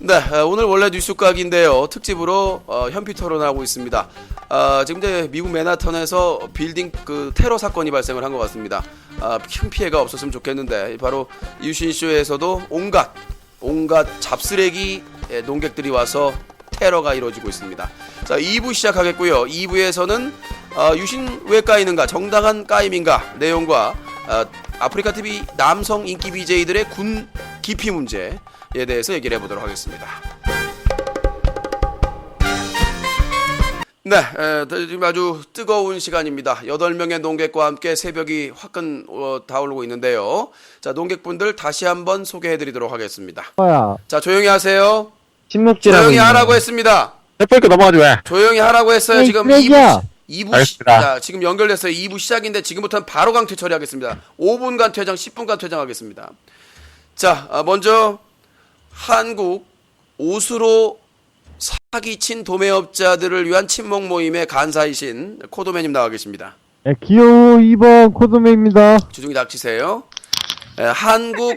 네, 오늘 원래 뉴스각인데요. 특집으로 현피 토론하고 있습니다. 지금 이제 미국 맨하탄에서 빌딩 테러 사건이 발생을 한 것 같습니다. 큰 피해가 없었으면 좋겠는데 바로 유신쇼에서도 온갖 잡쓰레기 농객들이 와서 테러가 이루어지고 있습니다. 자, 2부 시작하겠고요. 2부에서는 유신 왜 까이는가, 정당한 까임인가 내용과 아프리카 TV 남성 인기 BJ들의 군 기피 문제에 대해서 얘기를 해보도록 하겠습니다. 네, 지금 아주 뜨거운 시간입니다. 8명의 농객과 함께 새벽이 화끈 타오르고 있는데요. 자, 농객분들 다시 한번 소개해드리도록 하겠습니다. 자, 조용히 하세요. 조용히 하라고 했습니다. 햇볕 넘어가지 왜? 조용히 하라고 했어요. 지금 2부 자, 지금 연결됐어요. 2부 시작인데 지금부터는 바로 강퇴 처리하겠습니다. 5분간 퇴장, 10분간 퇴장하겠습니다. 자, 먼저 한국 옷으로 사기친 도매업자들을 위한 친목 모임의 간사이신 코도매님 나와 계십니다. 네, 기호 2번 코도매입니다. 주둥이 닥치세요. 한국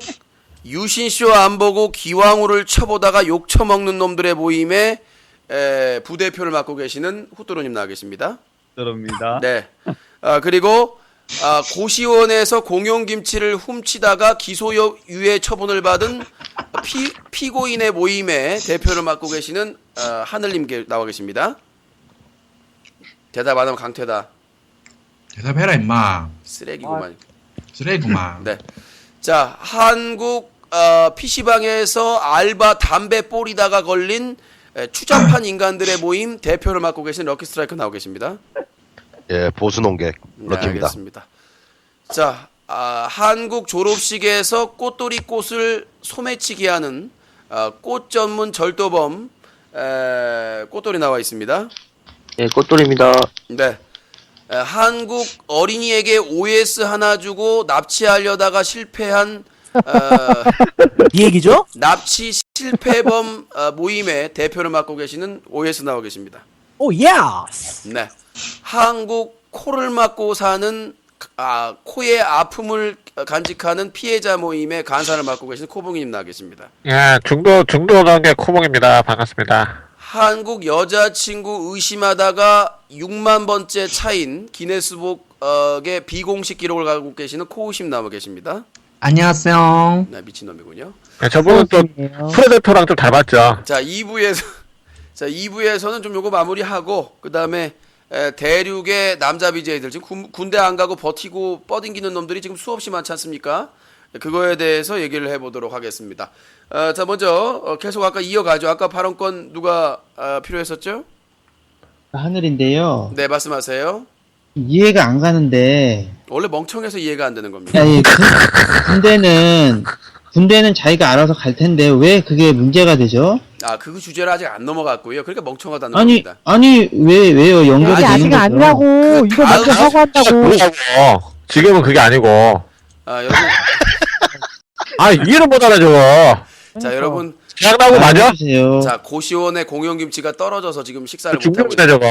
유신쇼 안 보고 기왕후를 쳐보다가 욕 처먹는 놈들의 모임에 부대표를 맡고 계시는 후뚜루님 나와 계십니다. 그럽니다. 네. 그리고 고시원에서 공용김치를 훔치다가 기소유예 처분을 받은 피고인의 모임에 대표를 맡고 계시는 하늘님 나와 계십니다. 대답 안 하면 강퇴다. 대답해라 임마. 쓰레기구만. 쓰레기구만. 네. 자, 한국 PC방에서 알바 담배 뿌리다가 걸린 추잡한 인간들의 모임 대표를 맡고 계신 럭키스트라이크 나오 계십니다. 예, 보수 농객 럭키입니다. 네, 알겠습니다. 자, 한국 졸업식에서 꽃돌이 꽃을 소매치기 하는 꽃 전문 절도범 꽃돌이 나와 있습니다. 예, 꽃돌입니다. 네. 한국 어린이에게 OS 하나 주고 납치하려다가 실패한 이 얘기죠? 납치 실패범 모임의 대표를 맡고 계시는 OS 나와 계십니다. 오, 예스! 네. 한국 코를 막고 사는 코의 아픔을 간직하는 피해자 모임의 간사를 맡고 계시는 코봉이님 나와 계십니다. 예, 중도 농객 코봉입니다. 반갑습니다. 한국 여자친구 의심하다가 6만 번째 차인 기네스북의 비공식 기록을 갖고 계시는 코우심 나와 계십니다. 안녕하세요. 네, 미친놈이군요. 예, 저분은 또 프레데터랑 좀 닮았죠. 자, 2부에서는 좀 요거 마무리하고 그 다음에 대륙의 남자 BJ들 지금 군대 안 가고 버티고 뻗ing기는 놈들이 지금 수없이 많지 않습니까? 그거에 대해서 얘기를 해보도록 하겠습니다. 자, 먼저 계속 아까 이어가죠. 아까 발언권 누가 필요했었죠? 하늘인데요. 네, 말씀하세요. 이해가 안 가는데. 원래 멍청해서 이해가 안 되는 겁니다. 아니, 군대는 자기가 알아서 갈 텐데 왜 그게 문제가 되죠? 그 주제를 아직 안 넘어갔고요. 그러니까 멍청하다는 아니, 겁니다. 아니 왜요? 연결이 아직 되는 거죠? 아니라고. 이거 먼저 하고 한다고. 지금은 그게 아니고. 여러분, 이해를 못하네 저거. 자, 여러분. 장난하고 맞아? 해주세요. 자, 고시원의 공용김치가 떨어져서 지금 식사를 못하고 중국이네 저거.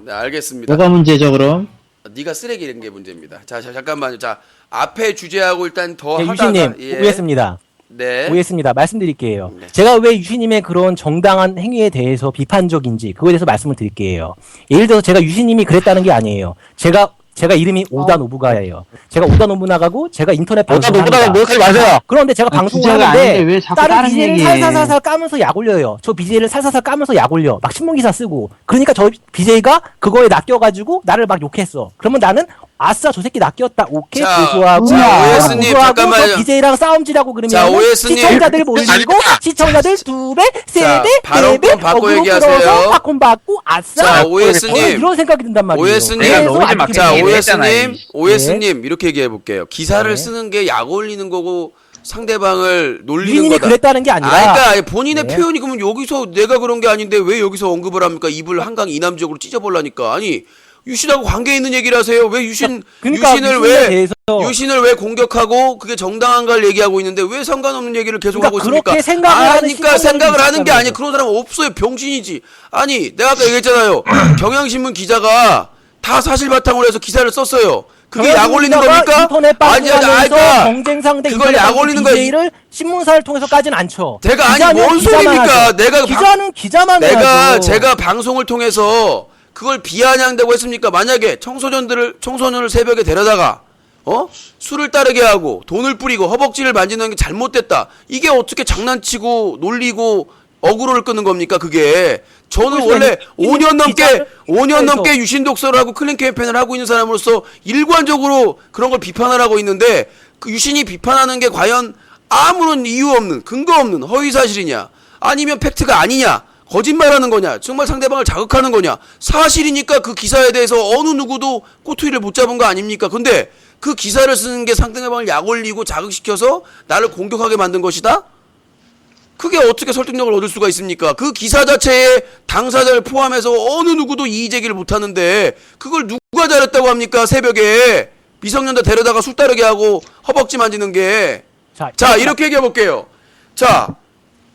네, 알겠습니다. 뭐가 문제죠 그럼? 네가 쓰레기인 게 문제입니다. 자, 잠깐만요. 자, 앞에 주제하고 일단 더 네, 하다가 유신님, 예. 오해했습니다. 네. 오해했습니다. 말씀드릴게요. 네. 제가 왜 유신님의 그런 정당한 행위에 대해서 비판적인지 그거에 대해서 말씀을 드릴게요. 예를 들어서 제가 유신님이 그랬다는 게 아니에요. 제가 이름이 오다 노부가예요. 제가 오다 노부나가고 제가 인터넷 오다 방송을 노부나가 합니다. 뭐하지 마세요. 그런데 제가 방송을 주제가 아닌데 하는데 왜 자꾸 다른 다른 BJ를 얘기해? 살살살살 까면서 약 올려요. 저 BJ를 살살살 까면서 약 올려. 막 신문기사 쓰고. 그러니까 저 BJ가 그거에 낚여가지고 나를 막 욕했어. 그러면 나는 아싸 저 새끼 낚였다. 오케이 자, 고소하고 자, 오해스님, 잠깐만요. 저 BJ랑 싸움질하고 그러면 자, 오해스님. 시청자들 몰리고 시청자들 2배, 3배, 발언권 4배 받고 어그로 얘기하세요. 끌어서 팝콘 받고 아싸. 자, 오해스님. 저는 이런 생각이 든단 말이에요. 오해스님. 내가 그래서 노이즈 안 마케팅 자, 얘기를 오해스님, 했잖아요. 오해스님 이렇게 얘기해 볼게요. 기사를 네. 쓰는 게 약 올리는 거고 상대방을 놀리는 유인님이 거다. 그랬다는 게 아니라 그러니까 본인의 네. 표현이 그러면 여기서 내가 그런 게 아닌데 왜 여기서 언급을 합니까? 입을 한강 이남지역으로 찢어버라니까. 아니 유신하고 관계 있는 얘기를 하세요. 왜 유신을 유신에 대해서 유신을 왜 공격하고 그게 정당한가를 얘기하고 있는데 왜 상관없는 얘기를 계속 하고 있습니까? 그렇게 생각을 하는 그러니까 시청자들이 생각을 하는 게 있었잖아요. 아니야. 그런 사람 없어요. 병신이지. 아니 내가 아까 얘기했잖아요. 경향신문 기자가 다 사실 바탕으로 해서 기사를 썼어요. 그게 약 올리는 겁니까? 인터넷 방송하면서 그러니까 경쟁 상대 그걸 인터넷 약 방송 올리는 거야. BJ를 신문사를 통해서 까진 않죠. 내가 아니 기자는 뭔 기자만 소리입니까? 하죠. 내가 기자는 기자만 해야죠. 제가 방송을 통해서 그걸 비아냥다고 했습니까? 만약에 청소년을 새벽에 데려다가 술을 따르게 하고 돈을 뿌리고 허벅지를 만지는 게 잘못됐다. 이게 어떻게 장난치고 놀리고 어그로를 끄는 겁니까? 그게 저는 원래 5년 넘게 유신 독서를 하고 클린 캠페인을 하고 있는 사람으로서 일관적으로 그런 걸 비판을 하고 있는데 그 유신이 비판하는 게 과연 아무런 이유 없는 근거 없는 허위 사실이냐 아니면 팩트가 아니냐 거짓말하는 거냐 정말 상대방을 자극하는 거냐 사실이니까 그 기사에 대해서 어느 누구도 꼬투리를 못 잡은 거 아닙니까? 근데 그 기사를 쓰는 게 상대방을 약 올리고 자극시켜서 나를 공격하게 만든 것이다? 그게 어떻게 설득력을 얻을 수가 있습니까? 그 기사 자체에 당사자를 포함해서 어느 누구도 이의 제기를 못 하는데 그걸 누가 잘했다고 합니까? 새벽에 미성년자 데려다가 술 따르게 하고 허벅지 만지는 게. 자, 이렇게 얘기해 볼게요. 자,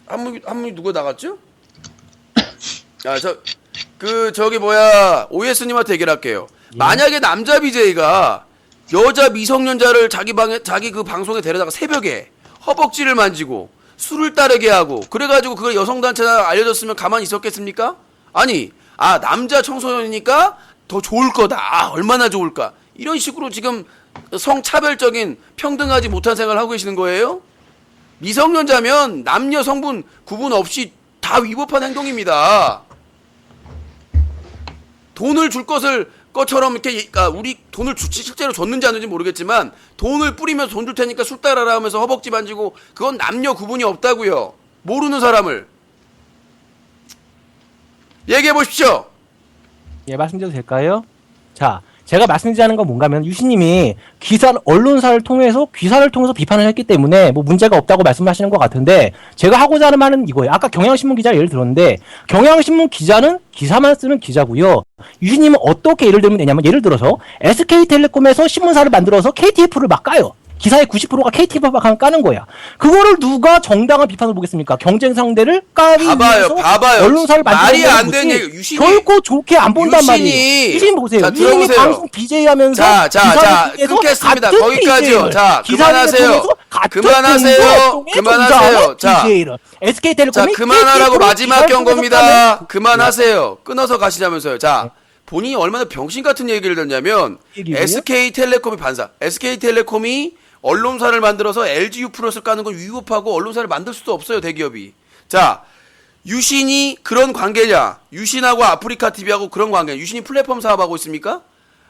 한 분이 누가 나갔죠? OS님한테 얘기를 할게요. 만약에 남자 BJ가 여자 미성년자를 자기 그 방송에 데려다가 새벽에 허벅지를 만지고 술을 따르게 하고 그래가지고 그걸 여성단체가 알려졌으면 가만히 있었겠습니까? 아니 남자 청소년이니까 더 좋을 거다. 얼마나 좋을까. 이런 식으로 지금 성차별적인 평등하지 못한 생각을 하고 계시는 거예요? 미성년자면 남녀 성분 구분 없이 다 위법한 행동입니다. 돈을 줄 것처럼 이렇게 우리 돈을 실제로 줬는지 안 줬는지 모르겠지만 돈을 뿌리면서 돈 줄 테니까 술 따라라 하면서 허벅지 만지고 그건 남녀 구분이 없다고요. 모르는 사람을 얘기해 보십시오. 예, 말씀드려도 될까요? 자, 제가 말씀드리자는 건 뭔가 하면 유시님이 언론사를 통해서 기사를 통해서 비판을 했기 때문에 뭐 문제가 없다고 말씀하시는 것 같은데 제가 하고자 하는 말은 이거예요. 아까 경향신문 기자 예를 들었는데 경향신문 기자는 기사만 쓰는 기자고요. 유시님은 어떻게 예를 들면 되냐면 예를 들어서 SK텔레콤에서 신문사를 만들어서 KTF를 막 까요. 기사의 90%가 KTF를 막 까는 거야. 그거를 누가 정당한 비판을 보겠습니까? 경쟁 상대를 까기 위해서 언론사를 말이 만들어서 안 되는 얘기. 유신이 결코 좋게 안 본단 말이에요. 유신 보세요. 자, 유신이 들어보세요. 방송 BJ 하면서 자, 끊겠습니다. 거기까지요. 자, 그만하세요. 그만하세요. 자, SK텔레콤이 그만하라고 마지막 경고입니다. 그만하세요. 끊어서 가시자면서요. 자, 본인이 얼마나 병신 같은 얘기를 듣냐면 SK텔레콤이 SK텔레콤이 언론사를 만들어서 LGU 플러스를 까는 건 위법하고 언론사를 만들 수도 없어요, 대기업이. 자, 유신이 그런 관계냐? 유신하고 아프리카TV하고 그런 관계냐? 유신이 플랫폼 사업하고 있습니까?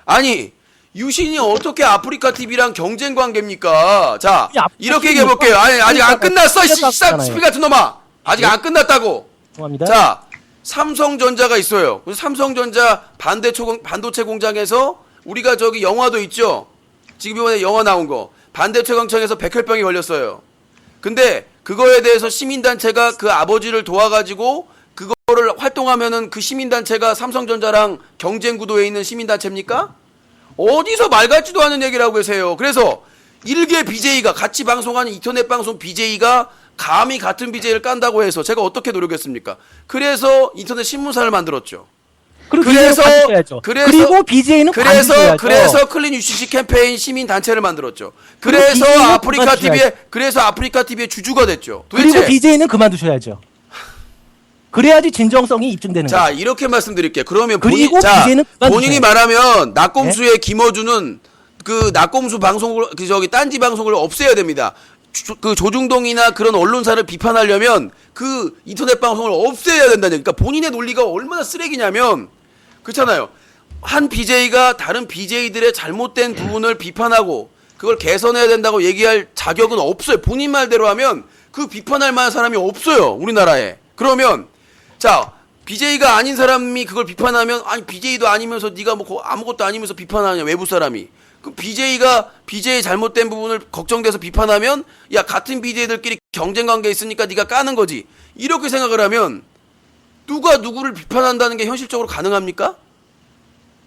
아니, 유신이 어떻게 아프리카TV랑 경쟁 관계입니까? 자, 이렇게 얘기해 볼게요. 아니, 아직 안 끝났어, 스피 같은 놈아! 아직 안 끝났다고! 죄송합니다. 자, 삼성전자가 있어요. 삼성전자 반도체 공장에서 우리가 저기 영화도 있죠? 지금 이번에 영화 나온 거. 반도체 공장에서 백혈병이 걸렸어요. 근데 그거에 대해서 시민단체가 그 아버지를 도와가지고 그거를 활동하면은 그 시민단체가 삼성전자랑 경쟁 구도에 있는 시민단체입니까? 어디서 말 같지도 않은 얘기를 하고 계세요. 그래서 일개 BJ가 같이 방송하는 인터넷 방송 BJ가 감히 같은 BJ를 깐다고 해서 제가 어떻게 노력했습니까? 그래서 인터넷 신문사를 만들었죠. 그리고 BJ는 그래서 클린 UCC 캠페인 시민 단체를 만들었죠. 그래서 아프리카TV의 주주가 됐죠. 도대체 그리고 BJ는 그만두셔야죠. 그래야지 진정성이 입증되는 거죠. 자, 이렇게 말씀드릴게요. 그러면 BJ는 본인이 말하면 낙곰수의 김어준은 그 낙곰수 방송을 딴지 방송을 없애야 됩니다. 그 조중동이나 그런 언론사를 비판하려면 그 인터넷 방송을 없애야 된다는 얘기. 그러니까 본인의 논리가 얼마나 쓰레기냐면 그렇잖아요. 한 BJ가 다른 BJ들의 잘못된 부분을 비판하고 그걸 개선해야 된다고 얘기할 자격은 없어요. 본인 말대로 하면 그 비판할 만한 사람이 없어요. 우리나라에. 그러면 자, BJ가 아닌 사람이 그걸 비판하면 아니 BJ도 아니면서 네가 뭐 아무것도 아니면서 비판하냐 외부 사람이. 그 BJ가 BJ 잘못된 부분을 걱정돼서 비판하면 야 같은 BJ들끼리 경쟁 관계에 있으니까 네가 까는 거지. 이렇게 생각을 하면 누가 누구를 비판한다는 게 현실적으로 가능합니까?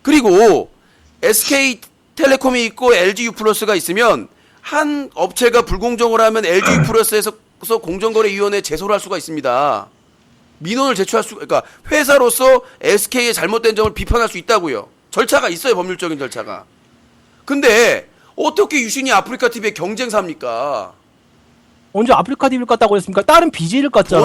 그리고 SK텔레콤이 있고 LGU 플러스가 있으면 한 업체가 불공정을 하면 LGU 플러스에서 공정거래위원회에 제소를 할 수가 있습니다. 민원을 제출할 수, 그러니까 회사로서 SK의 잘못된 점을 비판할 수 있다고요. 절차가 있어요, 법률적인 절차가. 근데 어떻게 유신이 아프리카 TV의 경쟁사입니까? 언제 아프리카 TV를 깠다고 했습니까? 다른 BJ를 깠잖아요.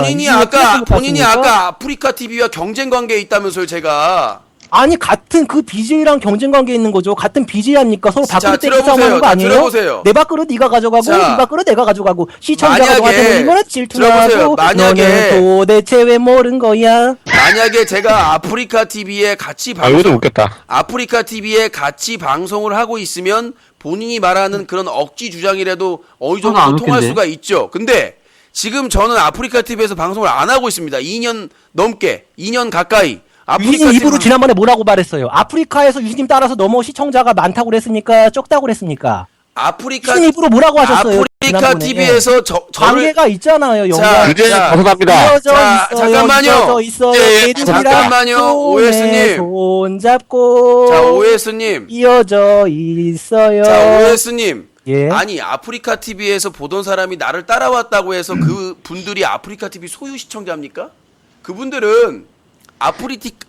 본인이 아까 아프리카 TV와 경쟁 관계에 있다면서요, 제가. 아니 같은 그 BJ랑 경쟁 관계에 있는 거죠. 같은 BJ 아닙니까? 서로 자, 밥그릇 떼기 들어보세요. 싸움하는 거 자, 아니에요? 들어보세요. 내 밥그릇 네가 가져가고 자, 네 밥그릇 내가 가져가고 시청자가 만약에- 너한테 올리면 질투나고 들어보세요. 만약에- 너는 도대체 왜 모른 거야? 만약에 제가 아프리카 TV에 같이 아, 이것도 방송, 웃겼다. 아프리카 TV에 같이 방송을 하고 있으면 본인이 말하는 그런 억지 주장이라도 어느 정도 안 통할 웃긴데? 수가 있죠. 근데 지금 저는 아프리카 TV에서 방송을 안 하고 있습니다. 2년 넘게, 2년 가까이. 유진님 입으로 TV 지난번에 뭐라고 말했어요? 아프리카에서 유진님 따라서 너무 시청자가 많다고 그랬습니까? 적다고 그랬습니까? 아프리카 유진님 입으로 뭐라고 하셨어요? 아프리카 지난번에? TV에서 저를 관계가 있잖아요. 자, 연관. 주제에 자, 벗어납니다. 이어져 자, 있어요. 잠깐만요. 이어져 있어요. 예, 예. 얘들이랑 잠깐만요. 손에 OS님. 손 잡고 자, OS님. 이어져 있어요. 자, OS님. 예. 아니, 아프리카 TV에서 보던 사람이 나를 따라왔다고 해서 그 분들이 아프리카 TV 소유 시청자입니까? 그분들은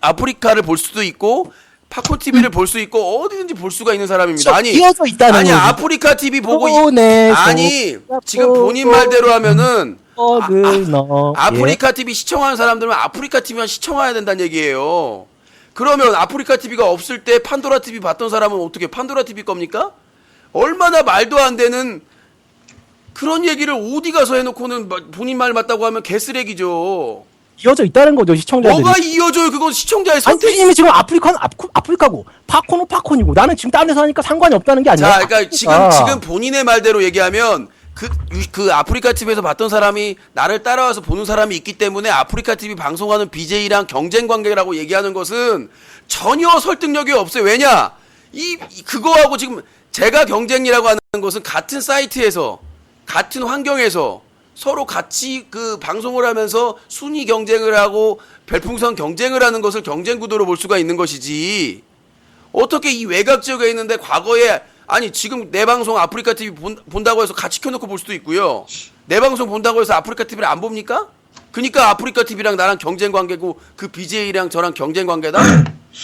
아프리카를 볼 수도 있고 파코 TV를 볼 수 있고 어디든지 볼 수가 있는 사람입니다. 아니, 이어져 있다는 아니 거지. 아프리카 TV 보고 손에 아니 손 지금 본인 말대로 하면은 뻑을 넣어. 아프리카 TV 시청하는 사람들은 아프리카 TV만 시청해야 된다는 얘기예요. 그러면 아프리카 TV가 없을 때 판도라 TV 봤던 사람은 어떻게 판도라 TV 겁니까? 얼마나 말도 안 되는 그런 얘기를 어디 가서 해놓고는 본인 말 맞다고 하면 개쓰레기죠. 이어져 있다는 거죠 시청자들이. 뭐가 이어져요? 그건 시청자의 아니 선택. 유진님이 지금 아프리카고 파코는 파코니고 나는 지금 다른 데서 하니까 상관이 없다는 게 아니라. 자, 그러니까 지금 본인의 말대로 얘기하면 그 아프리카 TV에서 봤던 사람이 나를 따라와서 보는 사람이 있기 때문에 아프리카 TV 방송하는 BJ랑 경쟁 관계라고 얘기하는 것은 전혀 설득력이 없어요. 왜냐? 그거하고 지금 제가 경쟁이라고 하는 것은 같은 사이트에서 같은 환경에서 서로 같이 그 방송을 하면서 순위 경쟁을 하고 별풍선 경쟁을 하는 것을 경쟁 구도로 볼 수가 있는 것이지. 어떻게 이 외곽 지역에 있는데 과거에 아니 지금 내 방송 아프리카 TV 본다고 해서 같이 켜놓고 볼 수도 있고요. 내 방송 본다고 해서 아프리카 TV를 안 봅니까? 그러니까 아프리카 TV랑 나랑 경쟁 관계고 그 BJ랑 저랑 경쟁 관계다.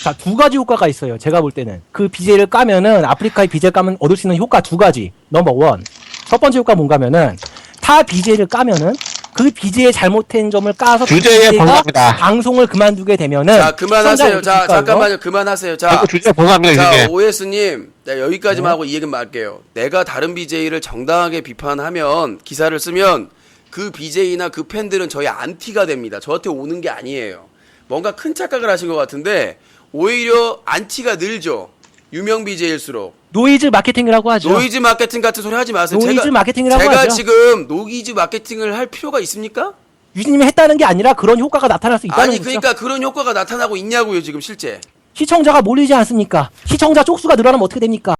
자, 두 가지 효과가 있어요. 제가 볼 때는 그 BJ를 까면은 아프리카의 BJ 까면 얻을 수 있는 효과 두 가지. 넘버 원. 첫 번째 효과 뭔가면은 타 BJ를 까면은 그 BJ의 잘못된 점을 까서 그 주제에 BJ가 벗어납니다. 방송을 그만두게 되면은 자 그만하세요. 시청자가 자 어떻게 될까요? 잠깐만요. 그만하세요. 자. 이거 주제에 벗어납니다, 자, 이게. OS님, 네, 여기까지만 하고 이 얘기만 할게요. 내가 다른 BJ를 정당하게 비판하면, 기사를 쓰면, 그 BJ나 그 팬들은 저희 안티가 됩니다. 저한테 오는 게 아니에요. 뭔가 큰 착각을 하신 것 같은데, 오히려 안티가 늘죠. 유명 BJ일수록. 노이즈 마케팅이라고 하죠. 노이즈 마케팅 같은 소리 하지 마세요. 노이즈 마케팅이라고 제가 하죠. 지금 노이즈 마케팅을 할 필요가 있습니까? 유진님이 했다는 게 아니라 그런 효과가 나타날 수 있다는 아니, 거죠. 그러니까 그런 효과가 나타나고 있냐고요, 지금 실제. 시청자가 몰리지 않습니까? 시청자 쪽수가 늘어나면 어떻게 됩니까?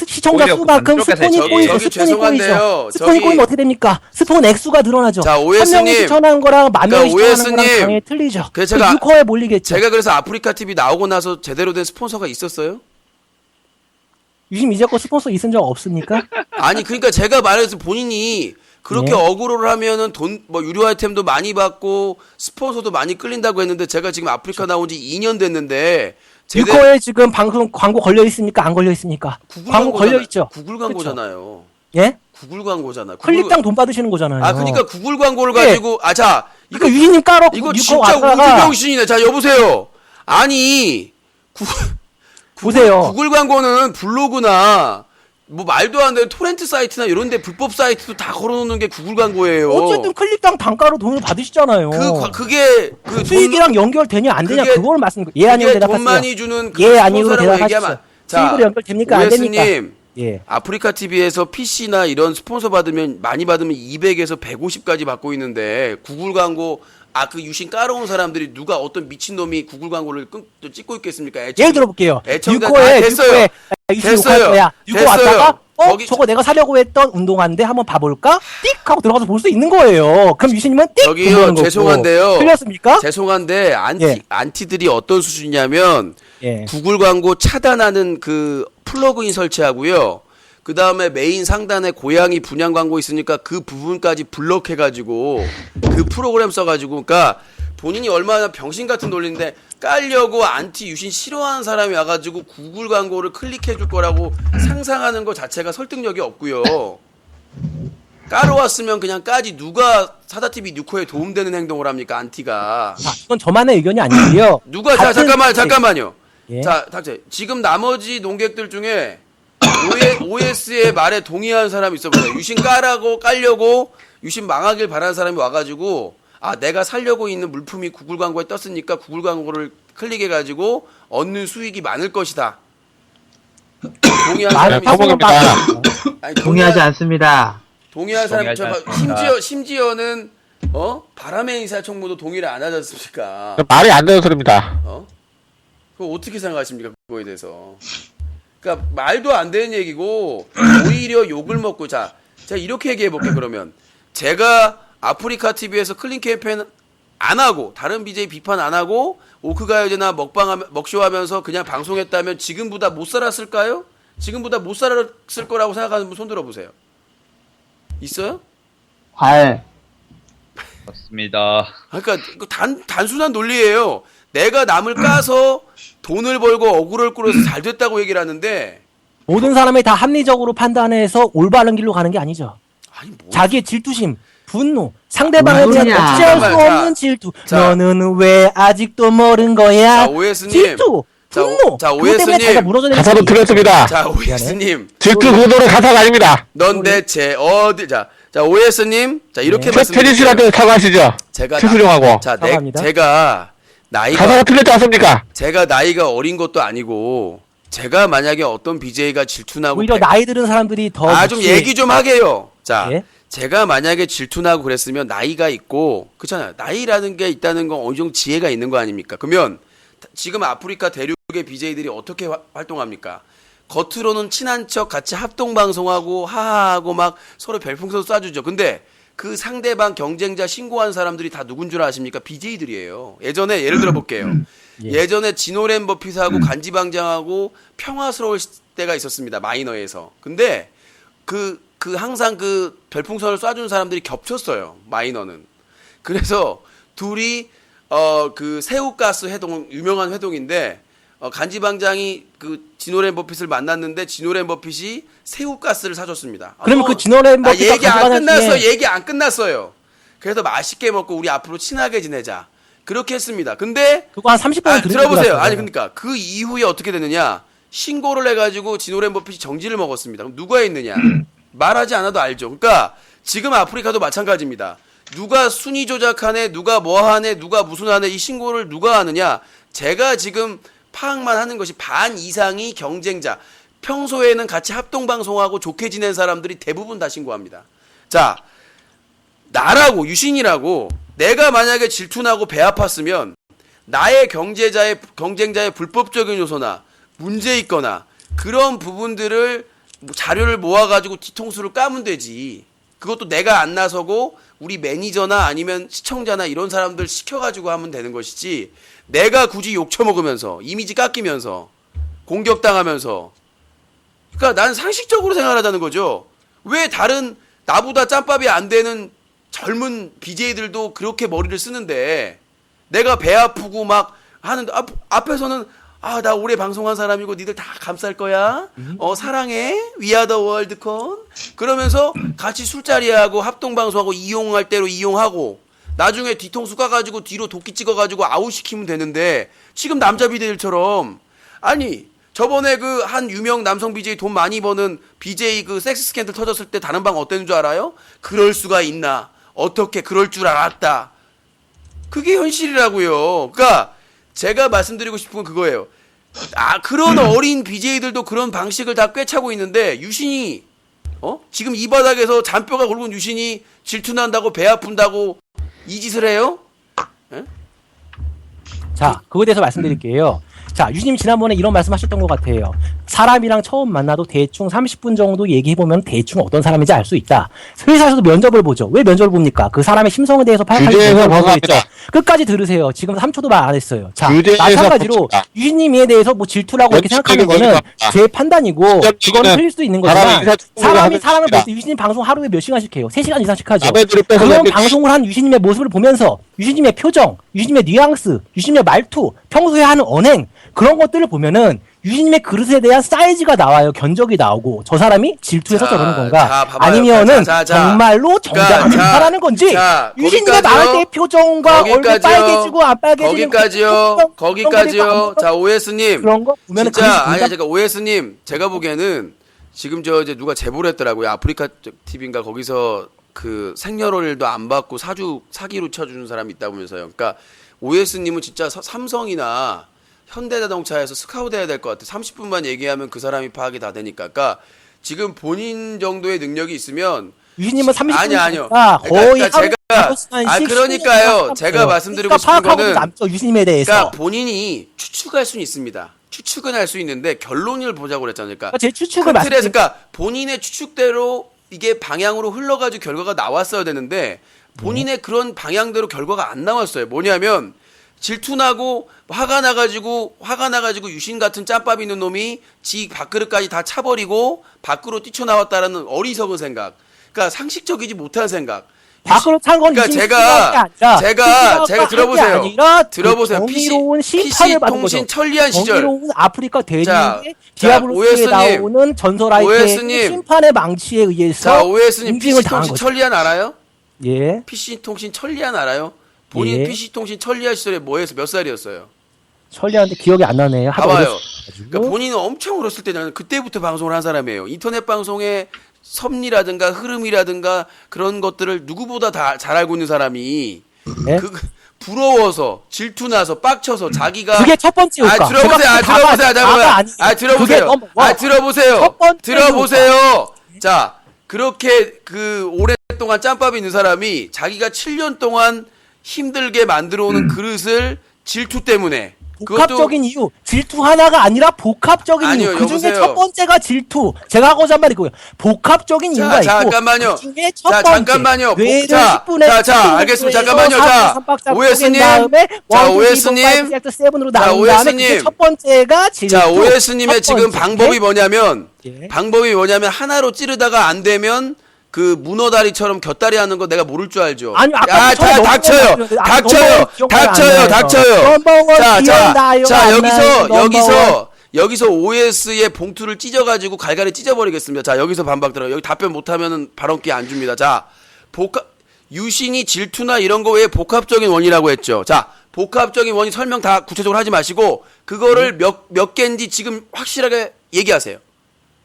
시청자 오히려 수만큼 그쪽에서 스폰이 저기- 꼬이죠. 저기 스폰이 죄송한데요. 꼬이죠. 스폰이 저기- 꼬이면 어떻게 됩니까? 스폰 액수가 늘어나죠. 자, 한 OS 명이 님. 시청하는 거랑 만 명이 그러니까 시청하는 거랑 OS 님. 당연히 틀리죠. 그래서 그 제가- 유커에 몰리겠죠. 제가 그래서 아프리카 TV 나오고 나서 제대로 된 스폰서가 있었어요? 유진 이제껏 스폰서 있은 적 없습니까? 아니 그러니까 제가 말해서 본인이 그렇게 네. 어그로를 하면은 돈 뭐 유료 아이템도 많이 받고 스폰서도 많이 끌린다고 했는데 제가 지금 아프리카 나온 지 2년 됐는데 유커에 지금 방송 광고 걸려 있습니까? 안 걸려 있습니까? 광고 걸려 있죠. 구글 광고잖아요. 예? 구글 광고잖아요. 클릭당 돈 받으시는 거잖아요. 아 그러니까 구글 광고를 예. 가지고 자 이거 그러니까 유진님 까러 이거 유커 진짜 왔다가 우주병신이네. 자 여보세요. 아니 보세요. 구글 광고는 블로그나 뭐 말도 안 되는 토렌트 사이트나 이런 데 불법 사이트도 다 걸어놓는 게 구글 광고예요. 어쨌든 클릭당 단가로 돈을 받으시잖아요. 그게 그 수익이랑 연결되냐 안 되냐 그게- 그걸 말씀드리고 예 아니면 그게 돈 대답하세요. 많이 주는 그 예 아니면 스폰서라고 대답하시죠. 얘기하면 수익으로 연결됩니까 안 됩니까? OS님 예. 아프리카 TV에서 PC나 이런 스폰서 받으면 많이 받으면 200에서 150까지 받고 있는데 구글 광고 그 유신 깔아온 사람들이 누가 어떤 미친놈이 구글 광고를 찍고 있겠습니까? 예를 들어볼게요. 애청자 유코에 됐어요. 유코 됐어요. 욕할 거야. 유코 됐어요. 왔다가 거기- 저거 내가 사려고 했던 운동화인데 한번 봐볼까? 띡 하고 들어가서 볼 수 있는 거예요. 그럼 유신님은 띡 저기요, 들어가는 거고. 죄송한데요. 틀렸습니까? 죄송한데 예. 안티들이 어떤 수준이냐면 예. 구글 광고 차단하는 그 플러그인 설치하고요. 그 다음에 메인 상단에 고양이 분양 광고 있으니까 그 부분까지 블럭해가지고 그 프로그램 써가지고 그러니까 본인이 얼마나 병신 같은 논리인데 깔려고 안티 유신 싫어하는 사람이 와가지고 구글 광고를 클릭해줄 거라고 상상하는 것 자체가 설득력이 없고요. 까러 왔으면 그냥 까지 누가 사다TV 뉴코에 도움되는 행동을 합니까 안티가. 자, 이건 저만의 의견이 아니고요. 누가 같은- 잠깐만요. 예. 자, 닥쳐. 지금 나머지 농객들 중에 OS의 말에 동의하는 사람이 있어 보세요. 유신 깔려고 유신 망하길 바라는 사람이 와가지고 아 내가 살려고 있는 물품이 구글 광고에 떴으니까 구글 광고를 클릭해가지고 얻는 수익이 많을 것이다. 동의하는 사람이 토목입니다. 아니, 동의하지 않습니다. 동의하는 사람 동의하지 않습니다. 심지어는 바람의 인사 총무도 동의를 안 하지 않습니까? 말이 안 되는 소리입니다. 그거 어떻게 생각하십니까? 그거에 대해서. 그러니까 말도 안 되는 얘기고 오히려 욕을 먹고 제가 이렇게 얘기해 볼게요. 그러면 제가 아프리카 TV에서 클린 캠페인 안 하고 다른 BJ 비판 안 하고 오크가요제나 먹쇼하면서 그냥 방송했다면 지금보다 못 살았을까요? 지금보다 못 살았을 거라고 생각하는 분 손 들어보세요. 있어요? 괄. 맞습니다. 그러니까 단순한 논리예요. 내가 남을 까서 돈을 벌고 억울을 끌어서 잘 됐다고 얘기를 하는데 모든 사람이 다 합리적으로 판단해서 올바른 길로 가는 게 아니죠. 아니 뭐 자기의 질투심, 분노, 상대방에 대한 뭐냐. 어찌할 수 잠깐만, 없는 질투. 자. 너는 왜 아직도 모른 거야? 자, OS님. 질투, 자, 분노. 자, 그것 때문에 OS님. 자기가 무너져 내린 가사도 거지. 틀렸습니다. 자 OS님 질투 구도는 가사가 아닙니다. 넌 대체 어디 자 OS님 자 이렇게 네. 말씀드릴게요. 최진 씨한테 사과하시죠. 제가 최수정하고. 사과합니다. 제가 가사가 틀렸지 않습니까? 제가 나이가 어린 것도 아니고 제가 만약에 어떤 BJ가 질투나고 오히려 나이 들은 사람들이 더 좀 묵시- 얘기 좀 하게요. 자 예? 제가 만약에 질투나고 그랬으면 나이가 있고 그렇잖아요. 나이라는 게 있다는 건 어느 정도 지혜가 있는 거 아닙니까? 그러면 지금 아프리카 대륙의 BJ들이 어떻게 활동합니까? 겉으로는 친한 척 같이 합동 방송하고 하하하고 막 서로 별풍선 쏴주죠. 근데 그 상대방 경쟁자 신고한 사람들이 다 누군 줄 아십니까? BJ들이에요. 예전에 예를 들어 볼게요. 예전에 지노랜 버핏하고 간지방장하고 평화스러울 때가 있었습니다. 마이너에서. 근데 그 항상 그 별풍선을 쏴주는 사람들이 겹쳤어요. 마이너는. 그래서 둘이 그 새우가스 회동 유명한 회동인데 간지방장이 그 지노랜 버핏을 만났는데 지노랜 버핏이 새우가스를 사줬습니다. 그러면 그 지노랜 버핏과 얘기 안 간지방장이- 끝났어요. 얘기 안 끝났어요. 그래서 맛있게 먹고 우리 앞으로 친하게 지내자. 그렇게 했습니다. 근데 그거 한 30분 들어보세요. 아니 그러니까 그 이후에 어떻게 되느냐? 신고를 해가지고 지노랜 버핏이 정지를 먹었습니다. 그럼 누가 했느냐? 말하지 않아도 알죠. 그러니까 지금 아프리카도 마찬가지입니다. 누가 순위 조작하네, 누가 뭐 하네, 누가 무슨 하네 이 신고를 누가 하느냐? 제가 지금 파악만 하는 것이 반 이상이 경쟁자. 평소에는 같이 합동 방송하고 좋게 지낸 사람들이 대부분 다 신고합니다. 자, 나라고 유신이라고 내가 만약에 질투나고 배 아팠으면 나의 경쟁자의 불법적인 요소나 문제 있거나 그런 부분들을 자료를 모아가지고 뒤통수를 까면 되지. 그것도 내가 안 나서고 우리 매니저나 아니면 시청자나 이런 사람들 시켜가지고 하면 되는 것이지. 내가 굳이 욕 처먹으면서 이미지 깎이면서 공격당하면서 그러니까 난 상식적으로 생각하자는 거죠. 왜 다른 나보다 짬밥이 안 되는 젊은 BJ들도 그렇게 머리를 쓰는데 내가 배 아프고 막 하는데 앞에서는 나 오래 방송한 사람이고 니들 다 감쌀 거야. 사랑해. 위아더 월드콘. 그러면서 같이 술자리하고 합동 방송하고 이용할 대로 이용하고 나중에 뒤통수 까가지고 뒤로 도끼 찍어가지고 아웃시키면 되는데 지금 남자 BJ들처럼 아니 저번에 그 한 유명 남성 BJ 돈 많이 버는 BJ 그 섹스 스캔들 터졌을 때 다른 방 어땠는 줄 알아요? 그럴 수가 있나? 어떻게 그럴 줄 알았다. 그게 현실이라고요. 그러니까 제가 말씀드리고 싶은 건 그거예요. 그런 어린 BJ들도 그런 방식을 다 꿰차고 있는데 유신이 지금 이 바닥에서 잔뼈가 굵은 유신이 질투난다고 배 아픈다고 이 짓을 해요? 자, 그거에 대해서 말씀드릴게요. 자, 유진님 지난번에 이런 말씀하셨던 것 같아요. 사람이랑 처음 만나도 대충 30분 정도 얘기해보면 대충 어떤 사람인지 알 수 있다. 회사에서도 면접을 보죠. 왜 면접을 봅니까? 그 사람의 심성에 대해서 파악하기 주제에서 위해서 보고 벗어납니다. 있죠. 끝까지 들으세요. 지금 3초도 말 안 했어요. 자, 주제에서 마찬가지로 벗어납니다. 유신님에 대해서 뭐 질투라고 이렇게 생각하는 거는 면접적인 제 판단이고 그거는 틀릴 수도 있는 사람이 거지만 인사청문회를 사람이 하는 사람을 것입니다. 볼 때 유신님 방송 하루에 몇 시간씩 해요? 3시간 이상씩 하죠. 남의 들을 그런 뺏어내기 방송을 한 유신님의 모습을 보면서 유신님의 표정, 유신님의 뉘앙스, 유신님의 말투, 평소에 하는 언행 그런 것들을 보면은 유신님의 그릇에 대한 사이즈가 나와요. 견적이 나오고 저 사람이 질투해서 자, 저러는 건가 자, 봐봐요. 아니면은 자, 정말로 정당한 자, 인사라는 건지 자, 유신님의 거기까지요. 말할 때 표정과 얼굴 거기까지요. 빨개지고 안 빨개지는 거기까지요. 그 거기까지요. 자, OS님. 그런 거 보면은 진짜 그릇이 아니 제가 OS님 제가 보기에는 지금 저 이제 누가 제보를 했더라고요. 아프리카 TV인가 거기서 그 생년월일도 안 받고 사기로 쳐주는 사람이 있다 보면서요. 그러니까 OS님은 진짜 삼성이나 현대자동차에서 스카우트 해야 될 것 같아. 30분만 얘기하면 그 사람이 파악이 다 되니까. 그러니까 지금 본인 정도의 능력이 있으면 유신님은 30분 아니요. 거의 그러니까 그러니까요. 제가 말씀드리고 싶은 거는 남죠 유신님에 대해서. 그러니까 본인이 추측할 수는 있습니다. 추측은 할 수 있는데 결론을 보자고 그랬잖아요. 그러니까 제 추측을 큰 틀에서 그러니까 본인의 추측대로 이게 방향으로 흘러가지고 결과가 나왔어야 되는데 본인의 그런 방향대로 결과가 안 나왔어요. 뭐냐면 질투나고 화가 나가지고 유신 같은 짬밥 있는 놈이 지 밥그릇까지 다 차버리고 밖으로 뛰쳐나왔다라는 어리석은 생각. 그러니까 상식적이지 못한 생각. 밖으로 찬 건 그러니까 제가 들어보세요. 들어보세요. 정의로운 심판을 받은 거죠. 통신 천리안 시절. 정의로운 아프리카 자, 대륙의 디아블로스에 OS님, 나오는 전설 아이템 OS님. 심판의 망치에 의해서 자, OS님 인증을 당한 PC통신 거죠. 천리안 알아요? 예. PC통신 천리안 알아요? 본인 예. PC통신 천리안 시절에 뭐해서 몇 살이었어요? 천리한테 기억이 안 나네요. 하도 봐봐요. 어렸어가지고. 그러니까 본인은 엄청 어렸을 때는 그때부터 방송을 한 사람이에요. 인터넷 방송의 섭리라든가 흐름이라든가 그런 것들을 누구보다 다 잘 알고 있는 사람이 네? 그 부러워서 질투나서 빡쳐서 자기가 그게 첫 번째 효과. 들어보세요. 첫 번째 들어보세요. 자, 그렇게 그 오랫동안 짬밥이 있는 사람이 자기가 7년 동안 힘들게 만들어 오는 그릇을 질투 때문에 복합적인 이유 질투 하나가 아니라 복합적인 아니요, 이유 그 중에 여보세요. 첫 번째가 질투 제가 하고자 한 말이 그거예요 복합적인 이유가 있고 잠깐만요. 그 중에 첫 자, 번째 잠깐만요. 뇌를 자, 10분에 자, 알겠습니다. 잠깐만요. 자, OS님. 자, OS님. 세븐으로 자, 나눈 다음에 OS님. 그게 첫 번째가 질투 자, OS님의 첫 지금 번째. 방법이 뭐냐면 예. 하나로 찌르다가 안 되면 그 문어다리처럼 곁다리 하는 거 내가 모를 줄 알죠. 아니, 아까 야, 처음에 닥쳐요. 넘어가면 닥쳐요. 넘어가면 닥쳐요. 넘버원 기억나요? 자, 안 나요? 여기서 OS의 봉투를 찢어가지고 갈갈이 찢어버리겠습니다. 자, 여기서 반박 들어요. 여기 답변 못하면은 발언기 안 줍니다. 자, 유신이 질투나 이런 거 외에 복합적인 원이라고 했죠. 자, 복합적인 원인 설명 다 구체적으로 하지 마시고 그거를 몇 개인지 지금 확실하게 얘기하세요.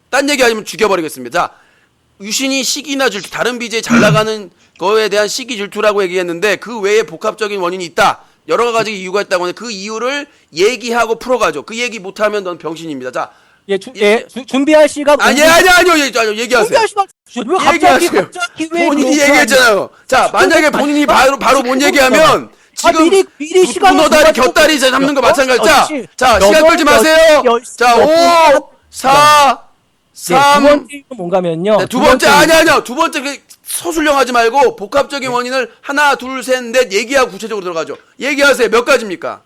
딴 얘기 아니면 죽여버리겠습니다. 자, 유신이 시기나 질투, 다른 BJ 잘 나가는 거에 대한 시기 질투라고 얘기했는데 그 외에 복합적인 원인이 있다. 여러 가지 이유가 있다고 하는데 그 이유를 얘기하고 풀어가죠. 그 얘기 못하면 넌 병신입니다. 자, 준비할 시간 아니요, 얘기하세요. 준비할 시간 왜 얘기하세요. 갑자기 왜 본인이 그러지? 얘기했잖아요. 자, 만약에 본인이 바로 못 얘기하면 지금 미리 시간을 문어다리 정말 곁다리 잡는 거 마찬가지. 그렇지. 자, 시간 끌지 마세요. 자, 5, 4, 3. 두 번째는 뭔가면요. 네, 두 번째 아니요. 두 번째 그 서술형 하지 말고 복합적인 원인을 하나, 둘, 셋, 넷 얘기하고 구체적으로 들어가죠. 얘기하세요. 몇 가지입니까?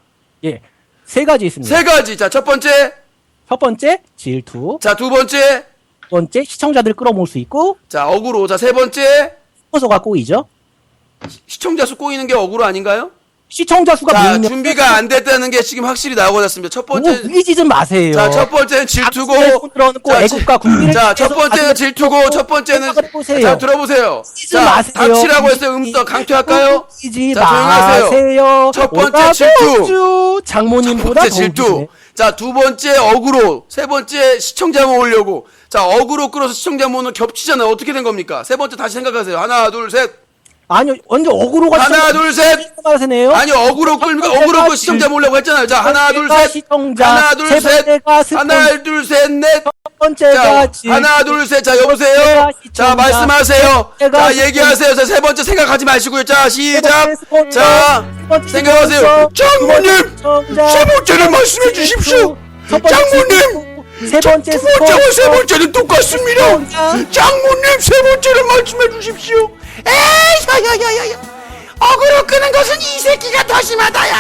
예. 세 가지 있습니다. 세 가지. 자, 첫 번째. 첫 번째 질투. 자, 두 번째. 두 번째 시청자들 끌어모을 수 있고 자, 억울로. 자, 세 번째. 스폰서가 꼬이죠. 시청자 수 꼬이는 게 억울로 아닌가요? 시청자 수가 자, 모이면 준비가 안 됐다는 게 지금 확실히 나오고 났습니다. 첫 번째. 우기지 좀 마세요. 자, 첫 번째는 질투고. 들어놓고 자, 애국가 국민을 자, 첫 위해서 번째는 질투고, 첫 번째는. 생각을 해보세요. 자, 들어보세요. 우기지 자, 마세요. 닥치라고 했어요. 음성 강퇴할까요? 우기지 자, 조용히 하세요. 마세요. 첫 번째 오라버주 질투. 장모님보다 첫 번째 질투. 자, 두 번째 억울로. 세 번째 시청자 모으려고. 자, 억울로 끌어서 시청자 모으는 겹치잖아요. 어떻게 된 겁니까? 세 번째 다시 생각하세요. 하나, 둘, 셋. 아니요, 언제 어그로가 하나, 둘, 셋. 하세요? 아니, 억울로 끌면 억울로 끌 시청자 모으려고 했잖아요. 자, 하나, 둘, 셋. 시청자, 하나, 둘, 세 셋. 번째가 스폰- 하나, 둘, 셋, 넷. 첫 번째가 자, 질투. 하나, 둘, 셋. 자, 여보세요. 번째가 자, 시청자. 말씀하세요. 세 번째가 자, 얘기하세요. 자, 세 번째 생각하지 마시고요. 자, 시작. 번째 스폰서. 자, 세 번째 생각하세요. 스폰서. 장모님. 시청자. 세 번째를 말씀해 주십시오. 첫 번째 장모님. 질투. 세 번째 두 번째와 스포츠. 세 번째는 똑같습니다. 장모님 세 번째를 말씀해 주십시오. 에이, 야야야야야. 어그로 끄는 것은 이 새끼가 더 심하다, 야.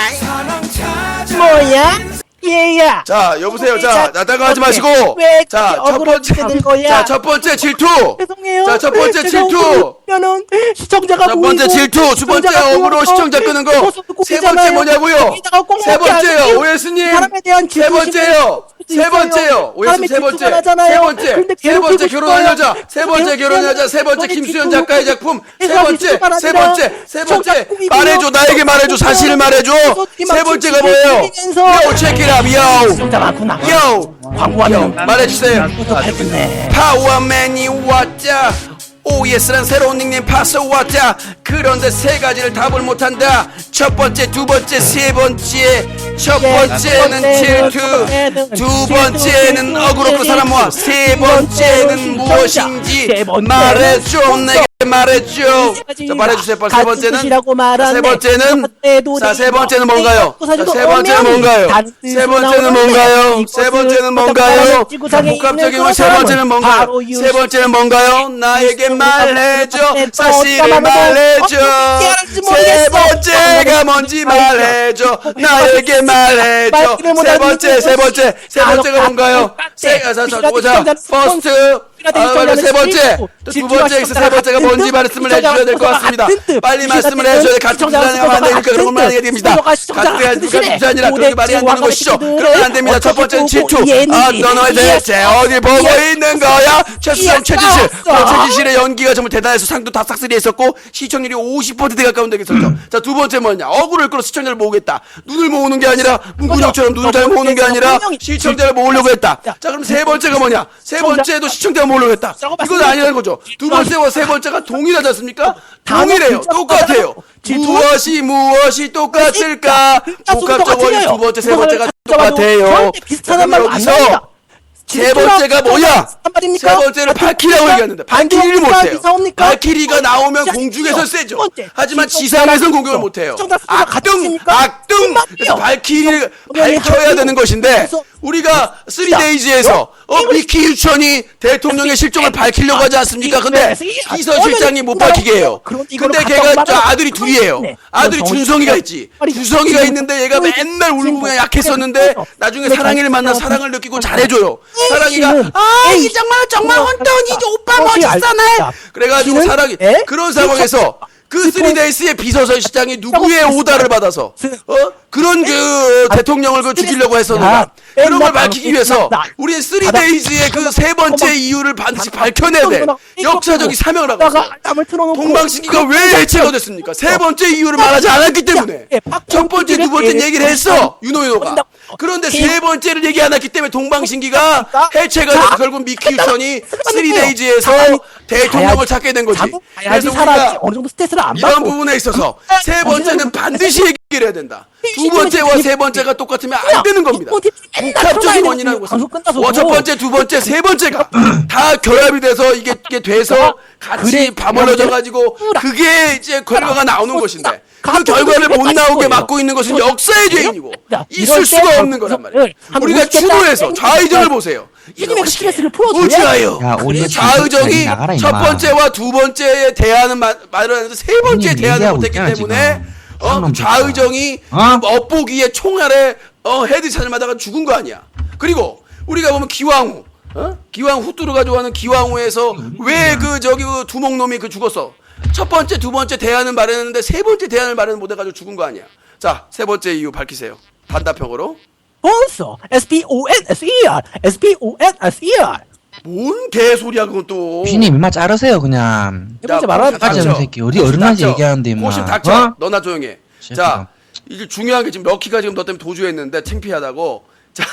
뭐야? 얘야. 자, 여보세요. 자, 나다가하지 마시고. 왜 자, 첫 어그로 번째. 끄는 거야? 자, 첫 번째 질투. 죄송해요. 자, 첫 번째 제가 질투. 어그로 끄면은 시청자가 첫 번째 보이고, 질투, 두 번째 시청자가 어그로 보여서 시청자 끄는 거. 모습도 세 꼽히잖아요. 번째 뭐냐고요? 거기다가 꼭 세 먹게 번째요, 하는 오예스님. 사람에 대한 세 질투심을 번째요. 수도 세 있어요. 번째요. 오예스 사람이 세 번째. 질투가 나잖아요. 세 번째. 근데 세 번째 괴롭히고 결혼한 싶어요. 여자. 세 번째 결혼한 여자. 세 번째 너네 김수현 질투 작가의 작품. 세 해석이 번째. 질투가 세 아니라 번째. 세 번째. 시청자 꾸미고요. 말해줘. 나에게 말해줘. 사실을 말해줘. 세 번째가 뭐예요? Yo, check it out. Yo. 시청자 많구나. Yo. 광고하면 말해주세요. 또 밝겠네. 파워맨이 왔자 오예스란 새로운 닉네임 파서 왔자. 그런데 세 가지를 답을 못한다. 첫 번째, 두 번째, 세 번째. 첫 번째는 질투, 두 번째는 어그로 그 사람 모아, 세 번째는 무엇인지 말해줘. 내게 말해줘. 자, 말해주세요. 빨리 세 번째는. 세 번째는. 자, 세 번째는 뭔가요? 자, 세 번째는 뭔가요? 세 번째는 뭔가요? 세 번째는 뭔가요? 복합적인 건 세 번째는 뭔가요? 세 번째는 뭔가요? 나에게 말해줘. 사실을 말해줘. 세 번째가 뭔지 말해줘. 나에게 말해줘. 세 번째, 세 번째, 세 번째가 뭔가요? 퍼스트. 세 번째, 또 두 번째, 세 번째가 뭔지 말씀을 해주셔야 될 것 같습니다. 빨리 말씀을 해주셔야 돼. 같은 부산이가 안 되니까 그런 건 하게 됩니다. 같은 부산이라 그렇게 말이 안 되는 것이죠. 그러면 안 됩니다. 첫 번째는 질투. 너는 대체 어디 보고 있는 거야? 최수성, 최지실. 최지실의 연기가 정말 대단해서 상도 다 싹쓸이 했었고 시청률이 50% 가까운 데가 있었죠. 자, 두 번째 뭐냐? 어그로를 끌어 시청자를 모으겠다. 눈을 모으는 게 아니라 문근영처럼 눈을 잘 모으는 게 아니라 시청자를 모으려고 했다. 자, 그럼 세 번째가 뭐냐? 세 번째도 시청자를 모으려고 했다. 이건 아니라는 거죠. 두 번째와 세 번째가 동일하지 않습니까? 동일해요. 똑같아요. 무엇이 똑같을까? 복합적으로 두 번째, 세 번째가 똑같아요. 비슷한 말로 안 나옵니다. 세 번째가 뭐야? 세 번째는 발키리라고 얘기하는데 발키리를 못해요. 발키리가 나오면 공중에서 세죠. 하지만 지상에서는 공격을 못해요. 악등! 그래서 발키리를 밝혀야 되는 것인데 우리가 3데이즈에서 미키 유천이 대통령의 실종을 밝히려고 하지 않습니까? 근데 비서실장이 못 밝히게 해요. 근데 걔가 저 아들이 둘이에요. 아들이 준성이가 있지. 준성이가 있는데 얘가 맨날 울고 그냥 약했었는데 나중에 사랑이를 만나 사랑을 느끼고 잘해줘요. 사랑이가 이 정말 혼돈이지 오빠 멋있잖아. 그래가지고 사랑이 그런 상황에서 그 3데이스의 비서실장이 누구의 오다를 받아서 그런 그 대통령을 그 죽이려고 했었는가 그런 걸 밝히기 위해서 우리는 3데이스의 그 세 번째 이유를 반드시 밝혀내야 돼. 역사적인 사명을 하고 있어요. 동방신기가 왜 해체가 됐습니까? 세 번째 이유를 말하지 않았기 때문에. 첫 번째, 두 번째 얘기를 했어 윤호가. 그런데 세 번째를 얘기 안 했기 때문에 동방신기가 해체가 돼서 결국 미키 유천이 3데이즈에서 대통령을 찾게 된 거지. 그래서 우리가 어느 정도 스트레스를 안 이런 받고 부분에 있어서 세 번째는 반드시 얘기를 해야 된다. 두 번째와 세 번째가 똑같으면 안 되는 겁니다. 복합적인 원인이라는 것은 첫 번째, 두 번째, 세 번째가 다 결합이 돼서 이게 돼서 같이 버무려져 가지고 그게 이제 결과가 나오는 것인데 그 결과를 못 나오게 막고 있는 것은 역사의 죄인이고 있을 수가 없는 거란 말이에요. 우리가 추노해서 좌의정을 보세요. 이것이 스트레스를 풀어줘야 어찌하여 좌의정이 첫 번째와 두 번째에 대하는 말을 하는데 세 번째에 대하는 못했기 때문에 좌의정이 엿보기에 총알에 헤드샷을 맞아가 죽은 거 아니야. 그리고 우리가 보면 기왕후 기왕 후뚜루 가져가는 기왕후에서 왜 그 저기 그 두목놈이 그 죽었어. 첫 번째, 두 번째 대안을 말했는데 세 번째 대안을 말은 못해가지고 죽은 거 아니야. 자, 세 번째 이유 밝히세요. 단답형으로. 스폰서 SPONSER SPONSER 뭔 개소리야 그건 또. 피님 임마 자르세요 그냥. 세 번째 말하는 닥쳐 이 새끼 어디 어른한테 얘기하는데 임마. 꼬심 닥쳐. 어? 너나 조용해. 자, 이게 중요한 게 지금 럭키가 지금 너 때문에 도주했는데 창피하다고. 자,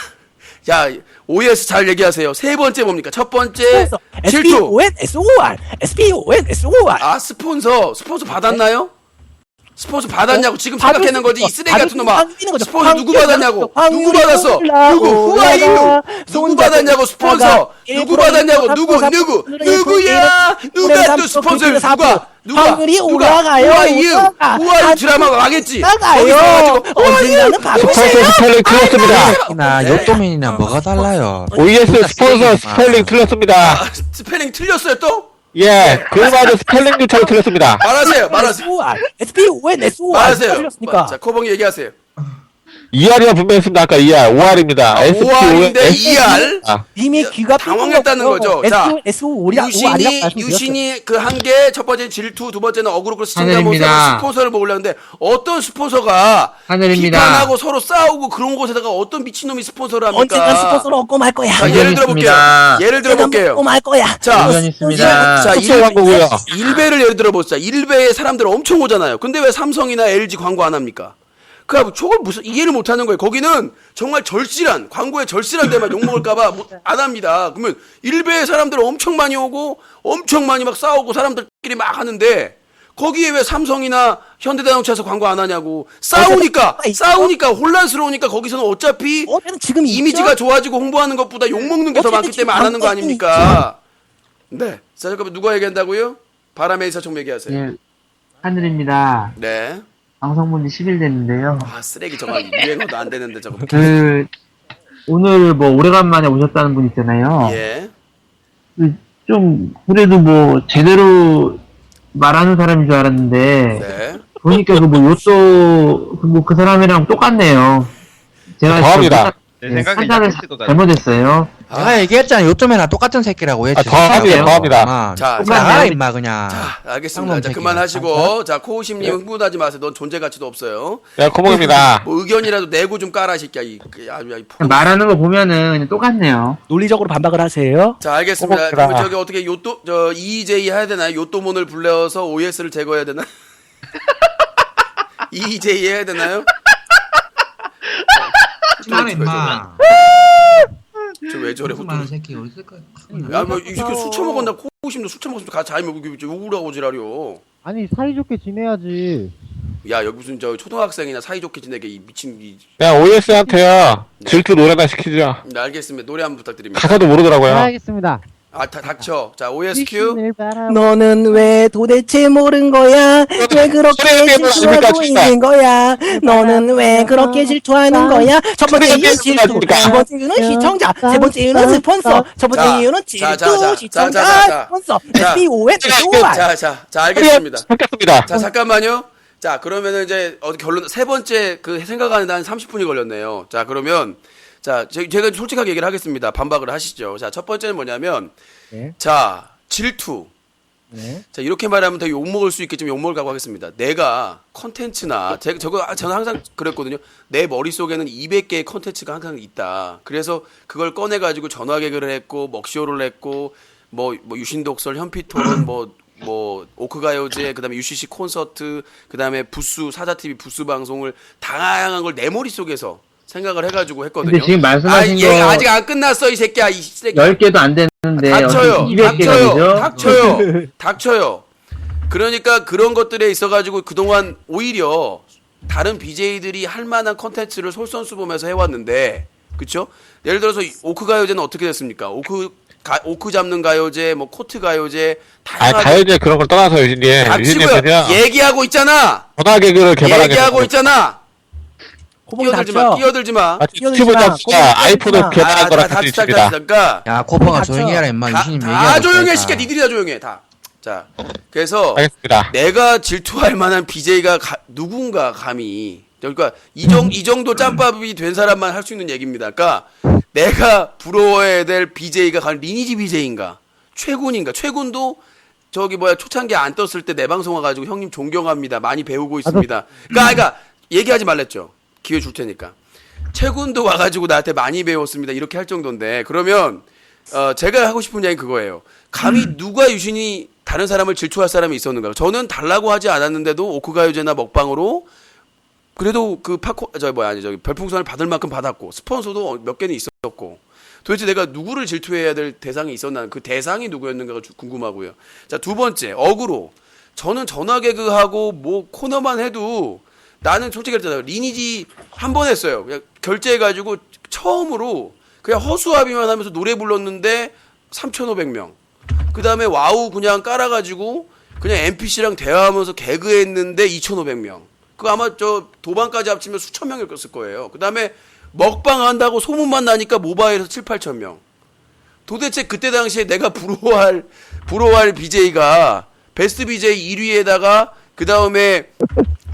야, OS 잘 얘기하세요. 세 번째 뭡니까? 첫 번째 질투. SPONSOR SPONSOR 아, 스폰서 받았나요? 스폰서 받았냐고 지금 받을 생각해낸 거지. 이 수 쓰레기 같은 놈아. 있는 거죠. 스폰서 누구 받았냐고. 누구 확률이 받았어? 올라, 누구? Who are you? 올라가. 누구 손잡고 받았냐고 스폰서. 누구 받았냐고. 누구야? 누가 또 스폰서를 누가? 확률이 올라가요. Who are you? 올라가. Who are you? 드라마가 망했지. 올라가요. 거기서 언젠가는 스폰서 바꾸세요. 스펠링 틀렸습니다. 나 요도면이나 뭐가 달라요? OES 스폰서 스펠링 틀렸습니다. 아, 스펠링 틀렸어요 또? 예, 그마저 스펠링조차도 틀렸습니다. 말하세요. SPON, SOR. 말하세요. 틀렸으니까. 자, 코봉이 얘기하세요. ER이가 분명히 했습니다. 아까 ER, OR입니다. 5R인데 2R. 이미 귀가 당황했다는 거죠. 자, SOR이라고 유신이 그 한 개, 첫 번째는 질투, 두 번째는 어그로, 그 시청자 하늘입니다. 모습 스폰서를 모으려는데 어떤 스폰서가 하늘입니다. 비판하고 서로 싸우고 그런 곳에다가 어떤 미친놈이 스폰서를 합니까? 언젠가 스폰서를 얻고 말 거야. 자, 예를 들어볼게요. 예를 들어볼게요. 얻고 말 거야. 자, 의견 있습니다. 자, 속초 광고고요. 일베를 예를 들어보자. 일베에 사람들 엄청 오잖아요. 근데 왜 삼성이나 LG 광고 안 합니까? 저걸 무슨 이해를 못 하는 거예요. 거기는 정말 절실한 광고에 절실한 데만 욕 먹을까봐 안 합니다. 그러면 일베에 사람들 엄청 많이 오고 엄청 많이 막 싸우고 사람들끼리 막 하는데 거기에 왜 삼성이나 현대자동차에서 광고 안 하냐고. 싸우니까 혼란스러우니까 거기서는 어차피 지금 이미지가 좋아지고 홍보하는 것보다 욕 먹는 게 더 많기 때문에 안 하는 거 아닙니까? 네. 자, 잠깐만 누가 얘기한다고요? 바람의 이사총 얘기하세요. 예, 하늘입니다. 네. 방송문이 10일 됐는데요. 아, 쓰레기 저거 유행어도 안 되는데 저거. 오늘 뭐 오래간만에 오셨다는 분 있잖아요. 예. 좀 그래도 뭐 제대로 말하는 사람인 줄 알았는데 네. 보니까 그 뭐 요또 그 사람이랑 똑같네요. 제가 더합니다. 내 생각엔 판단을 약했을 것 잘못했어요. 내가 얘기했잖아. 요도면이랑 똑같은 새끼라고 했지. 더합니다. 자, 나가라 임마 그냥. 자, 알겠습니다. 쌍놈 자, 새끼야. 그만하시고. 자, 코우심님 흥분하지 마세요. 넌 존재 가치도 없어요. 네, 코봉입니다. 뭐 의견이라도 내고 좀 깔아, 이 새끼야. 말하는 거 보면은 그냥 똑같네요. 논리적으로 반박을 하세요. 자, 알겠습니다. 고맙습니다. 그럼 저기 어떻게 EJ 해야 되나요? 요또몬을 불러서 OS를 제거해야 되나? EJ 해야 되나요? 나는 임마. 저 왜 저래 무슨 많은 호또. 새끼 어디 있을까? 야, 뭐 이 새끼 술 처먹었나? 코우심도 술 처먹었으면 가 자기 먹고 욕을 하고 지랄이요. 아니 사이좋게 지내야지. 야, 여기 무슨 저 초등학생이나 사이좋게 지내게 이 미친 이. 그냥 OES한테요. 질투 노래나 시키죠. 네, 알겠습니다. 노래 한번 부탁드립니다. 가사도 모르더라고요. 알겠습니다. 아, 닥쳐. 자, OSQ. 너는 왜 도대체 모른 거야? 왜 그렇게 소리를 질투하고 내십니까, 있는 거야? 너는 왜 그렇게 질투하는 거야? 첫 번째 소리를 이유는 질투, 내십니까? 두 번째 이유는 시청자, 세 번째 이유는 스폰서, 첫 번째 자, 이유는 자, 질투, 시청자, 스폰서, 자, SPON, SOR. 자, 알겠습니다. 섞였습니다. 자, 잠깐만요. 자, 그러면은 이제 결론 세 번째 그 생각하는데 한 30분이 걸렸네요. 자, 그러면 자, 제가 솔직하게 얘기를 하겠습니다. 반박을 하시죠. 자, 첫 번째는 뭐냐면 네. 자, 질투. 네. 자, 이렇게 말하면 더 욕먹을 수 있겠지만 욕먹을 각오 하겠습니다. 내가 컨텐츠나 저는 항상 그랬거든요. 내 머릿속에는 200개의 컨텐츠가 항상 있다. 그래서 그걸 꺼내 가지고 전화 개그를 했고 먹쇼를 했고 뭐 유신독설, 현피토론 뭐 오크가요제, 그다음에 UCC 콘서트, 그다음에 부스 사자TV 부스 방송을 다양한 걸 내 머릿속에서 생각을 해가지고 했거든요. 근데 지금 말씀하신 거 얘가 아직 안 끝났어 이 새끼야. 이 새끼. 10개도 안 되는데 닥쳐요. 200개가 되죠? 닥쳐요. 그러니까 그런 것들에 있어가지고 그동안 오히려 다른 BJ들이 할 만한 컨텐츠를 솔선수범해서 해왔는데, 그쵸? 예를 들어서 오크 가요제는 어떻게 됐습니까? 오크 잡는 가요제, 뭐 코트 가요제, 다양하게 가요제 그런 걸 떠나서 유진님. 닥치고요. 얘기하고 있잖아. 전화 개그를 개발하게 얘기하고 있잖아. 호봉이 끼어들지 마. 유튜브 잡지가 아이폰을 개발한 거랑 같이 있습니다. 그러니까 야 코봉아 닥쳐. 조용히 해라 임마. 유신님 다 얘기하고 조용해, 있으니까. 시켜. 니들이 다 조용해, 다. 자, 그래서 알겠습니다. 내가 질투할 만한 BJ가 누군가 감히, 그러니까 이 정도 짬밥이 된 사람만 할 수 있는 얘기입니다. 그러니까 내가 부러워해야 될 BJ가 과연 리니지 BJ인가, 최군인가. 최군도 초창기 안 떴을 때 내 방송 와가지고 형님 존경합니다, 많이 배우고 있습니다. 그러니까 얘기하지 말랬죠. 기회 줄 테니까. 최군도 와가지고 나한테 많이 배웠습니다, 이렇게 할 정도인데, 그러면 제가 하고 싶은 이야기 그거예요. 감히 누가 유신이 다른 사람을 질투할 사람이 있었는가? 저는 달라고 하지 않았는데도 오크가요제나 먹방으로 그래도 그 별풍선을 받을 만큼 받았고, 스폰서도 몇 개는 있었고, 도대체 내가 누구를 질투해야 될 대상이 있었나? 그 대상이 누구였는가가 궁금하고요. 자, 두 번째, 어그로. 저는 전화 개그하고 뭐 코너만 해도 나는 솔직히 그랬잖아요. 리니지 한 번 했어요. 그냥 결제해가지고 처음으로 그냥 허수아비만 하면서 노래 불렀는데 3,500명. 그 다음에 와우 그냥 깔아가지고 그냥 NPC랑 대화하면서 개그했는데 2,500명. 그 아마 저 도반까지 합치면 수천 명일 거예요. 그 다음에 먹방 한다고 소문만 나니까 모바일에서 7, 8천 명. 도대체 그때 당시에 내가 부러워할 BJ가 베스트 BJ 1위에다가 그 다음에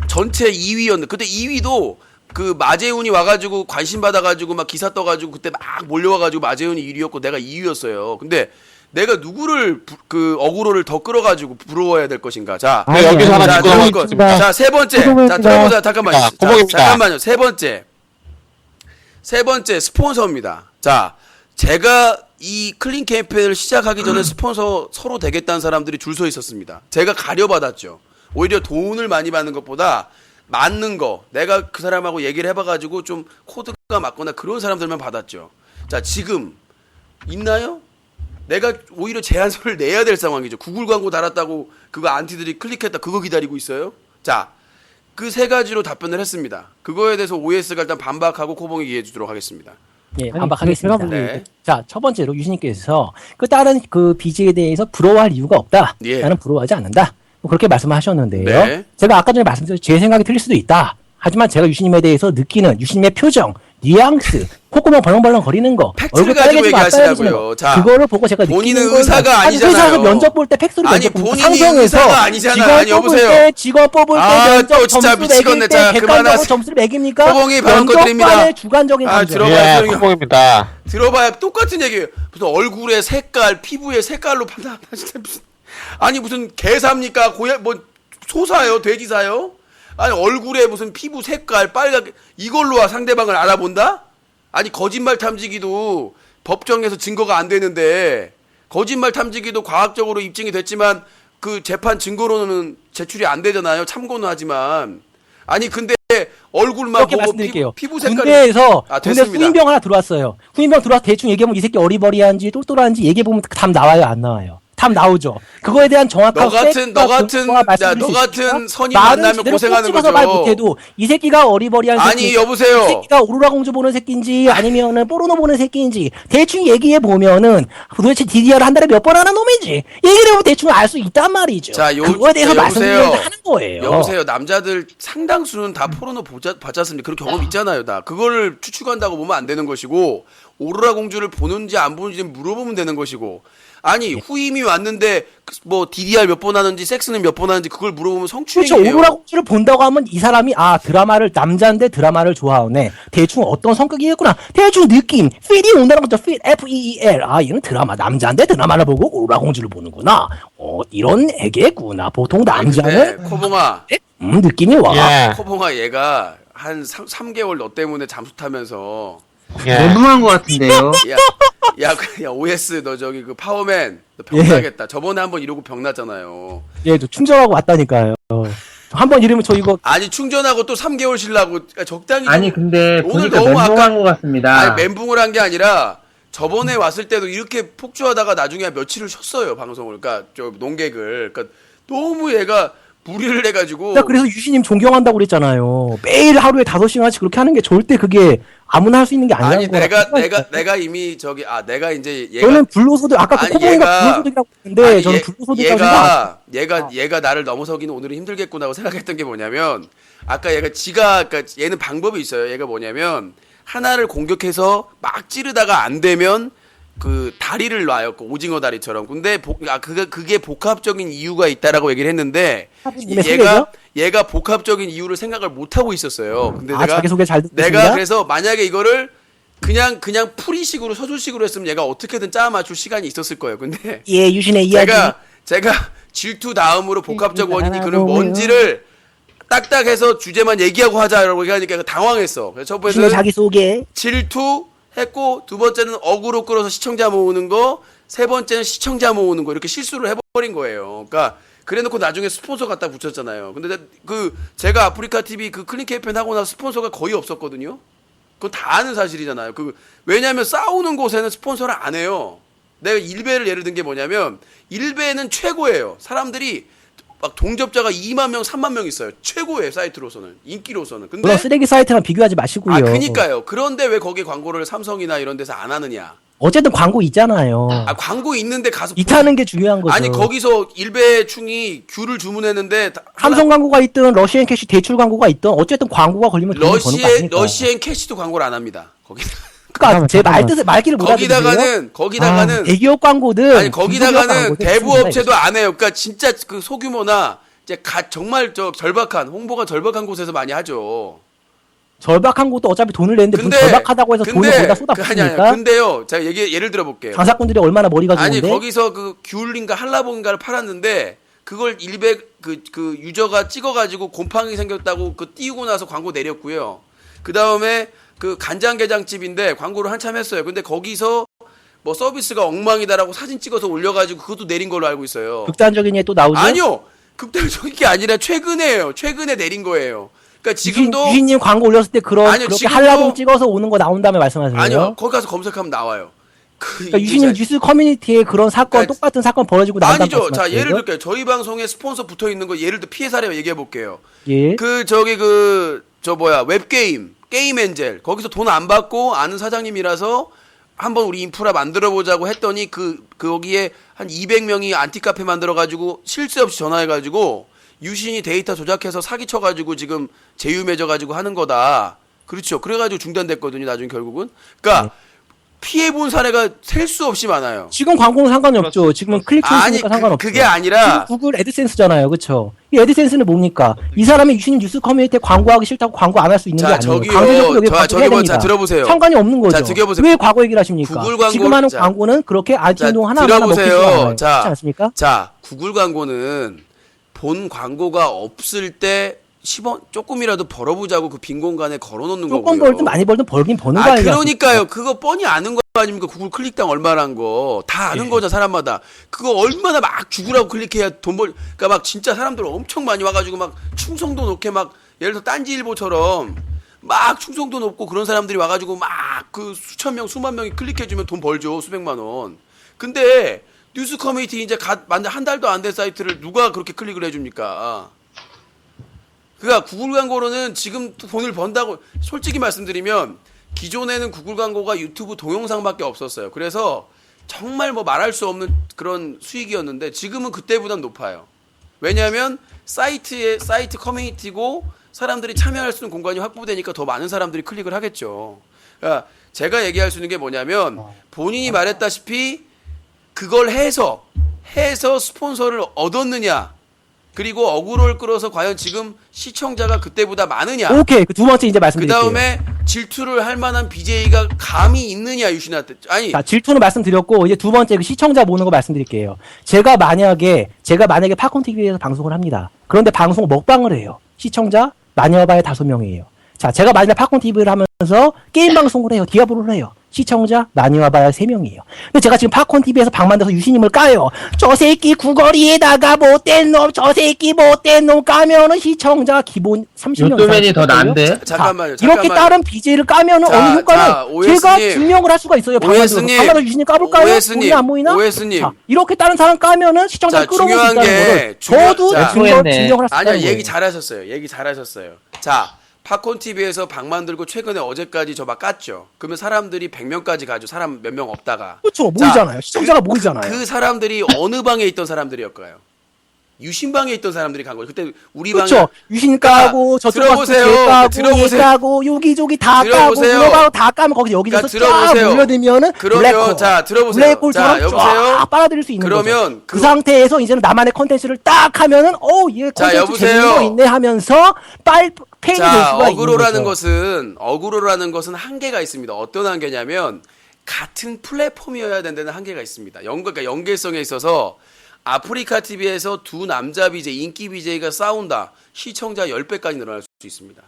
전체 2위였는데 그때 2위도 그 마재훈이 와가지고 관심 받아가지고 막 기사 떠가지고 그때 막 몰려와가지고 마재훈이 1위였고 내가 2위였어요. 근데 내가 누구를 그 어그로를 더 끌어가지고 부러워야 될 것인가? 자, 여기서 하나 자, 짚고 들어볼 넘어가겠습니다. 자, 세 번째. 자, 코봉입니다. 들어보자. 잠깐만요. 자, 자, 코봉입니다. 잠깐만요. 세 번째 스폰서입니다. 자, 제가 이 클린 캠페인을 시작하기 전에 스폰서 서로 되겠다는 사람들이 줄 서 있었습니다. 제가 가려받았죠. 오히려 돈을 많이 받는 것보다 맞는 거, 내가 그 사람하고 얘기를 해봐가지고 좀 코드가 맞거나 그런 사람들만 받았죠. 자, 지금 있나요? 내가 오히려 제안서를 내야 될 상황이죠. 구글 광고 달았다고 그거 안티들이 클릭했다 그거 기다리고 있어요? 자, 그 세 가지로 답변을 했습니다. 그거에 대해서 OS가 일단 반박하고 코봉이 얘기해 주도록 하겠습니다. 예, 아니, 반박하겠습니다. 제가 네. 자, 첫 번째로 유신님께서 그 다른 그 BJ에 대해서 부러워할 이유가 없다. 예. 나는 부러워하지 않는다. 뭐 그렇게 말씀하셨는데요. 네. 제가 아까 전에 말씀드린 제 생각이 틀릴 수도 있다. 하지만 제가 유신님에 대해서 느끼는 유신님의 표정, 뉘앙스, 콧구멍 벌렁벌렁 거리는 거, 팩트를 얼굴 가지고 빨개지고 안 얘기하시라고요. 빨개지는 거, 자, 그거를 보고 제가 본인은 느끼는 의사가 거예요. 아니, 아니잖아요. 회사에서 면접 볼 때 팩트로 아니, 면접 보고 본인이 상성에서 의사가 아니잖아. 직원 아니, 뽑을 여보세요. 때 직원 뽑을 때 아, 면접 또 진짜 점수 미치겠네. 매길 자, 때 그만하세요. 객관적으로 점수를 매깁니까? 코봉이 발언 꺼드립니다. 면접관의 주관적인 아, 감정. 들어봐. 예, 조용히 코봉입니다. 들어봐야 똑같은 얘기예요. 무슨 얼굴의 색깔, 피부의 색깔로 판단하시는데 무슨 아니 무슨 개삽니까? 뭐 소사요? 돼지사요? 아니 얼굴에 무슨 피부 색깔 빨갛게 이걸로 상대방을 알아본다? 아니 거짓말 탐지기도 법정에서 증거가 안 되는데 거짓말 탐지기도 과학적으로 입증이 됐지만 그 재판 증거로는 제출이 안 되잖아요. 참고는 하지만 아니 근데 얼굴만 이렇게 보고 말씀드릴게요. 피부 색깔이 군대에서 아, 군대 됐습니다. 후임병 하나 들어왔어요. 후임병 들어와서 대충 얘기해보면 이 새끼 어리버리한지 똘똘한지 얘기해보면 답 나와요, 안 나와요? 답 나오죠. 그거에 대한 정확한 너 같은 선임 만나면 고생하는 거죠. 말 못해도 이 새끼가 어리버리한 아니 새끼, 여보세요. 이 새끼가 오로라 공주 보는 새끼인지 아니면은 포르노 보는 새끼인지 대충 얘기해 보면은 도대체 DDR 한 달에 몇 번 하는 놈인지 얘기를 해보면 대충 알 수 있단 말이죠. 자, 그거에 대해서 여보세요. 말씀드리려고 하는 거예요. 여보세요. 남자들 상당수는 다 포르노 봤지 않습니까? 그런 경험 있잖아요. 다 그거를 추측한다고 보면 안 되는 것이고 오로라 공주를 보는지 안 보는지 물어보면 되는 것이고 아니 후임이 왔는데 뭐 DDR 몇 번 하는지 섹스는 몇 번 하는지 그걸 물어보면 그렇죠. 성추행이에요. 오로라 공주를 본다고 하면 이 사람이 드라마를 남자인데 드라마를 좋아하네. 대충 어떤 성격이겠구나. 대충 느낌, 필이 온다는 거죠. 필, F-E-E-L. 얘는 드라마 남자인데 드라마를 보고 오로라 공주를 보는구나. 이런 애겠구나. 보통 남자는 근데 코봉아, 느낌이 와. 예, 코봉아 얘가 한 3개월 너 때문에 잠수 타면서 예. 너무한 것 같은데요. 야 OS 너 저기 그 파워맨 너 병나겠다. 저번에 한번 이러고 병났잖아요. 예, 저 충전하고 왔다니까요. 한번 이러면 저 이거 아니 충전하고 또 3개월 쉬려고 적당히 좀- 아니 근데 오늘 보니까 너무 멘붕한 것 같습니다. 아니 멘붕을 한 게 아니라 저번에 왔을 때도 이렇게 폭주하다가 나중에 며칠을 쉬었어요 방송을. 그러니까 저 농객을. 그러니까 너무 얘가 무리를 해가지고. 나 그래서 유시님 존경한다고 그랬잖아요. 매일 하루에 5시간씩 그렇게 하는 게 절대 그게 아무나 할 수 있는 게 아니 아니라고. 내가 이미 저기 내가 이제 얘가 저는 불로소득 아까 그 아니, 코봉이가 얘가- 불로소득이라고 했는데 아니, 저는 불로소득이라고 생각. 얘가 나를 넘어서기는 오늘은 힘들겠구나 하고 생각했던 게 뭐냐면 아까 얘가 그러니까 얘는 방법이 있어요. 얘가 뭐냐면 하나를 공격해서 막 찌르다가 안 되면 그 다리를 놔요. 그 오징어 다리처럼. 근데 그게 복합적인 이유가 있다라고 얘기를 했는데 얘가 복합적인 이유를 생각을 못 하고 있었어요. 근데 자기 소개 잘 듣습니다. 내가 그래서 만약에 이거를 그냥 풀이식으로 서술식으로 했으면 얘가 어떻게든 짜 맞출 시간이 있었을 거예요. 근데 예, 유신의 이야기. 제가 질투 다음으로 복합적 원인이 그는 뭔지를 딱딱해서 주제만 얘기하고 하자라고 얘기하니까 당황했어. 그래서 첫 유신의 번째는 자기 소개. 질투 했고 두 번째는 어그로 끌어서 시청자 모으는 거, 세 번째는 시청자 모으는 거 이렇게 실수를 해버린 거예요. 그러니까 그래놓고 나중에 스폰서 갖다 붙였잖아요. 근데 제가 아프리카 TV 그 클린 캠페인 하고 나서 스폰서가 거의 없었거든요. 그거 다 아는 사실이잖아요. 왜냐하면 싸우는 곳에는 스폰서를 안 해요. 내가 일베를 예를 든 게 뭐냐면 일베는 최고예요. 사람들이 막 동접자가 2만 명, 3만 명 있어요. 최고의 사이트로서는 인기로서는. 근데 물론 쓰레기 사이트랑 비교하지 마시고요. 아 그니까요. 그런데 왜 거기 광고를 삼성이나 이런 데서 안 하느냐? 어쨌든 광고 있잖아요. 아 광고 있는데 가서 이타는 게 중요한 거죠. 아니 거기서 일배충이 귤을 주문했는데 삼성 광고가 있든 러시앤 캐시 대출 광고가 있든 어쨌든 광고가 걸리면 돈을 버는 거 아닙니까? 러시앤 캐시도 광고를 안 합니다. 거기 그러니까 제 말기를 못 알아듣으세요? 거기다가는 대기업 광고든 아니 거기다가는 중소기업 광고든 대부 있습니다, 업체도 안 해요. 그러니까 진짜 그 소규모나 이제 정말 저 절박한 홍보가 절박한 곳에서 많이 하죠. 절박한 것도 어차피 돈을 내는데 무슨 근데 절박하다고 해서 돈을 거기다 쏟아붓습니까? 근데요. 제가 예를 들어볼게요. 장사꾼들이 얼마나 머리가 아니 좋은데 거기서 그 귤인가 한라봉인가를 팔았는데 그걸 100 그 유저가 찍어가지고 곰팡이 생겼다고 그 띄우고 나서 광고 내렸고요. 그 다음에 그 간장게장집인데 광고를 한참 했어요. 근데 거기서 뭐 서비스가 엉망이다라고 사진 찍어서 올려가지고 그것도 내린 걸로 알고 있어요. 극단적인 예 또 나오죠. 아니요, 극단적인 게 아니라 최근에요. 최근에 내린 거예요. 그러니까 지금도 유신님 광고 올렸을 때 아니요, 그렇게 지금도- 한라봉 찍어서 오는 거 나온 다음에 말씀하세요. 아니요, 거기 가서 검색하면 나와요. 그러니까 유신님 뉴스 커뮤니티에 그런 사건 그러니까 똑같은 사건 벌어지고 나온 다음에 아니죠. 자 말씀하세요. 예를 들게요. 저희 방송에 스폰서 붙어 있는 거 예를 들어 피해 사례 얘기해 볼게요. 예. 웹게임 게임 엔젤 거기서 돈 안 받고 아는 사장님이라서 한번 우리 인프라 만들어 보자고 했더니 거기에 한 200명이 안티카페 만들어 가지고 실수 없이 전화해 가지고 유신이 데이터 조작해서 사기 쳐 가지고 지금 제휴 맺어 가지고 하는 거다. 그렇죠. 그래 가지고 중단됐거든요. 나중에 결국은. 그러니까 피해 본 사례가 셀 수 없이 많아요. 지금 광고는 상관이 없죠. 지금은 클릭 아니 수니까 상관없죠. 그게 아니라 지금 구글 애드센스잖아요. 그렇죠? 이 애드센스는 뭡니까? 이 사람이 유신 뉴스 커뮤니티에 광고하기 싫다고 광고 안 할 수 있는 게 자, 아니에요. 저기요. 강제적으로 여기 자, 광고해야 저기 뭐, 됩니다. 자, 들어보세요. 상관이 없는 거죠. 자, 들어보세요. 왜 과거 얘기를 하십니까? 구글 광고- 지금 하는 자, 광고는 그렇게 자, 안티운동 하나하나 먹히지 들어보세요. 않아요. 자, 그렇지 않습니까? 자, 구글 광고는 본 광고가 없을 때 10원 조금이라도 벌어보자고 그 빈 공간에 걸어놓는 거고요. 조금 벌든 많이 벌든 벌긴 버는 거 아, 아니에요? 그러니까요. 그거 뻔히 아는 거 아닙니까? 구글 클릭당 얼마란 거. 다 아는 거죠, 사람마다. 그거 얼마나 막 죽으라고 클릭해야 그러니까 막 진짜 사람들 엄청 많이 와가지고 막 충성도 높게 막 예를 들어 딴지일보처럼 막 충성도 높고 그런 사람들이 와가지고 막 그 수천 명, 수만 명이 클릭해주면 돈 벌죠. 수백만 원. 근데 뉴스 커뮤니티 이제 한 달도 안 된 사이트를 누가 그렇게 클릭을 해줍니까? 그러니까 구글 광고로는 지금 돈을 번다고 솔직히 말씀드리면 기존에는 구글 광고가 유튜브 동영상밖에 없었어요. 그래서 정말 뭐 말할 수 없는 그런 수익이었는데 지금은 그때보단 높아요. 왜냐하면 사이트 커뮤니티고 사람들이 참여할 수 있는 공간이 확보되니까 더 많은 사람들이 클릭을 하겠죠. 그러니까 제가 얘기할 수 있는 게 뭐냐면 본인이 말했다시피 그걸 해서 스폰서를 얻었느냐 그리고 어그로를 끌어서 과연 지금 시청자가 그때보다 많으냐 오케이. 그 두 번째 이제 그 말씀드릴게요. 다음에 질투를 할 만한 BJ가 감이 있느냐 유신한테 아니 자, 질투는 말씀드렸고 이제 두 번째 그 시청자 모으는 거 말씀드릴게요. 제가 만약에 팝콘 TV에서 방송을 합니다. 그런데 방송 먹방을 해요. 시청자 마녀바의 5명이에요. 자, 제가 만약에 팝콘 TV를 하면서 게임 방송을 해요. 디아블로를 해요. 시청자 마녀바의 3명이에요. 근데 제가 지금 팝콘 TV에서 방 만들어서 유신님을 까요. 저 새끼 구거리에다가 못된 놈, 저 새끼 못된 놈 까면은 시청자 기본 30명 요도맨이 더 난데? 잠깐만요. 이렇게 다른 BJ를 까면은 자, 어느 효과는 자, OS 제가 님. 증명을 할 수가 있어요. OS 님. 방만도 유신님 까볼까요? OS 님. 보이나 안 보이나? OS 님. 자, 이렇게 다른 사람 까면은 시청자 자, 끌어올 수 중요한 있다는 게 거를 저도 자, 증명을 할 수 있다는 아니야 거예요. 얘기 잘하셨어요. 자 팝콘 TV에서 방 만들고 최근에 어제까지 저 막 깠죠. 그러면 사람들이 100명까지 가죠. 사람 몇 명 없다가. 그렇죠. 모이잖아요. 시청자가 모이잖아요. 그 사람들이 어느 방에 있던 사람들이었까요? 유신방에 있던 사람들이 간 거죠. 그때 우리 그렇죠. 방에 유신 까고 저쪽 가서 들어보세요. 얘 까고 여기저기 다 까고 들어보세요. 물어봐도 다 까면 거기서 여기서 그러니까 쫙 들어보세요. 몰려들면은 그러면 자 들어보세요. 블랙홀처럼 자 여보세요. 쫙 빨아들일 수 있는 그러면 거죠. 그 상태에서 이제는 나만의 컨텐츠를 딱 하면은 얘 자, 컨텐츠 여보세요. 재밌는 거 있네 하면서 팬이 될 자, 수가 있는 어그로라는 거죠. 것은 한계가 있습니다. 어떤 한계냐면 같은 플랫폼이어야 된다는 한계가 있습니다. 그러니까 연계성에 있어서 아프리카 TV에서 두 남자 BJ, 인기 BJ가 싸운다. 시청자 10배까지 늘어날 수 있습니다.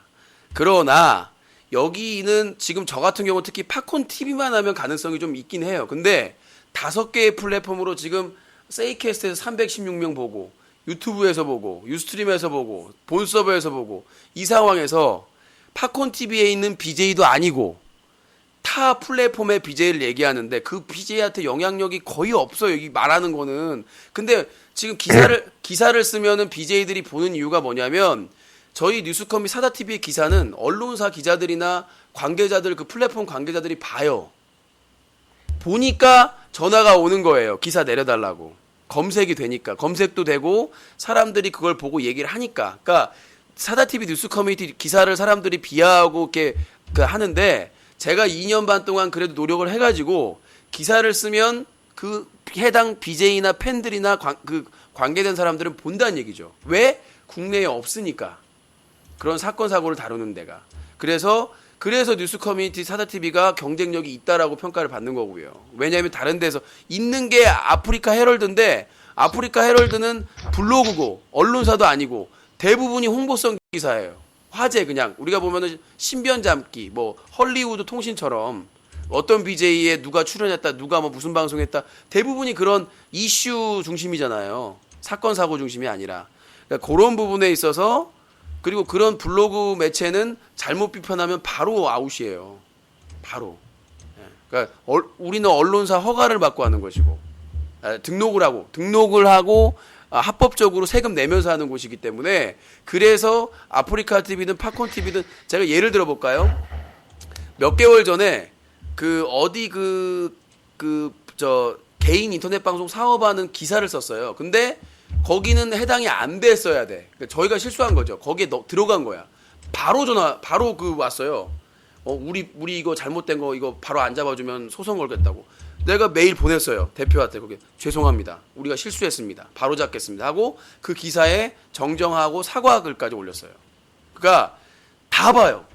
그러나 여기는 지금 저 같은 경우 특히 팝콘 TV만 하면 가능성이 좀 있긴 해요. 근데 5개의 플랫폼으로 지금 세이캐스트에서 316명 보고 유튜브에서 보고 유스트림에서 보고 본 서버에서 보고 이 상황에서 팝콘 TV에 있는 BJ도 아니고 타 플랫폼의 BJ를 얘기하는데 그 BJ한테 영향력이 거의 없어요. 여기 말하는 거는. 근데 지금 기사를 쓰면은 BJ들이 보는 이유가 뭐냐면 저희 뉴스컴이 사다TV의 기사는 언론사 기자들이나 관계자들 그 플랫폼 관계자들이 봐요. 보니까 전화가 오는 거예요. 기사 내려달라고. 검색이 되니까. 검색도 되고 사람들이 그걸 보고 얘기를 하니까. 그러니까 사다TV 뉴스 커뮤니티 기사를 사람들이 비하하고 이렇게 하는데 제가 2년 반 동안 그래도 노력을 해가지고 기사를 쓰면 그 해당 BJ나 팬들이나 그 관계된 사람들은 본다는 얘기죠. 왜? 국내에 없으니까. 그런 사건 사고를 다루는 데가. 그래서 뉴스 커뮤니티 사다TV가 경쟁력이 있다라고 평가를 받는 거고요. 왜냐하면 다른 데서 있는 게 아프리카 헤럴드인데 아프리카 헤럴드는 블로그고 언론사도 아니고 대부분이 홍보성 기사예요. 화제 그냥 우리가 보면은 신변 잡기 뭐 헐리우드 통신처럼 어떤 BJ에 누가 출연했다 누가 뭐 무슨 방송했다 대부분이 그런 이슈 중심이잖아요. 사건 사고 중심이 아니라 그러니까 그런 부분에 있어서 그리고 그런 블로그 매체는 잘못 비판하면 바로 아웃이에요. 바로. 그러니까 우리는 언론사 허가를 받고 하는 것이고 등록을 하고 합법적으로 세금 내면서 하는 곳이기 때문에 그래서 아프리카 TV든 팝콘 TV든 제가 예를 들어 볼까요? 몇 개월 전에 그 어디 개인 인터넷 방송 사업하는 기사를 썼어요. 근데 거기는 해당이 안 됐어야 돼. 그러니까 저희가 실수한 거죠. 거기에 들어간 거야. 바로 왔어요. 우리 이거 잘못된 거 이거 바로 안 잡아주면 소송 걸겠다고. 내가 메일 보냈어요. 대표한테 거기 죄송합니다. 우리가 실수했습니다. 바로 잡겠습니다. 하고 그 기사에 정정하고 사과글까지 올렸어요. 그러니까 다 봐요.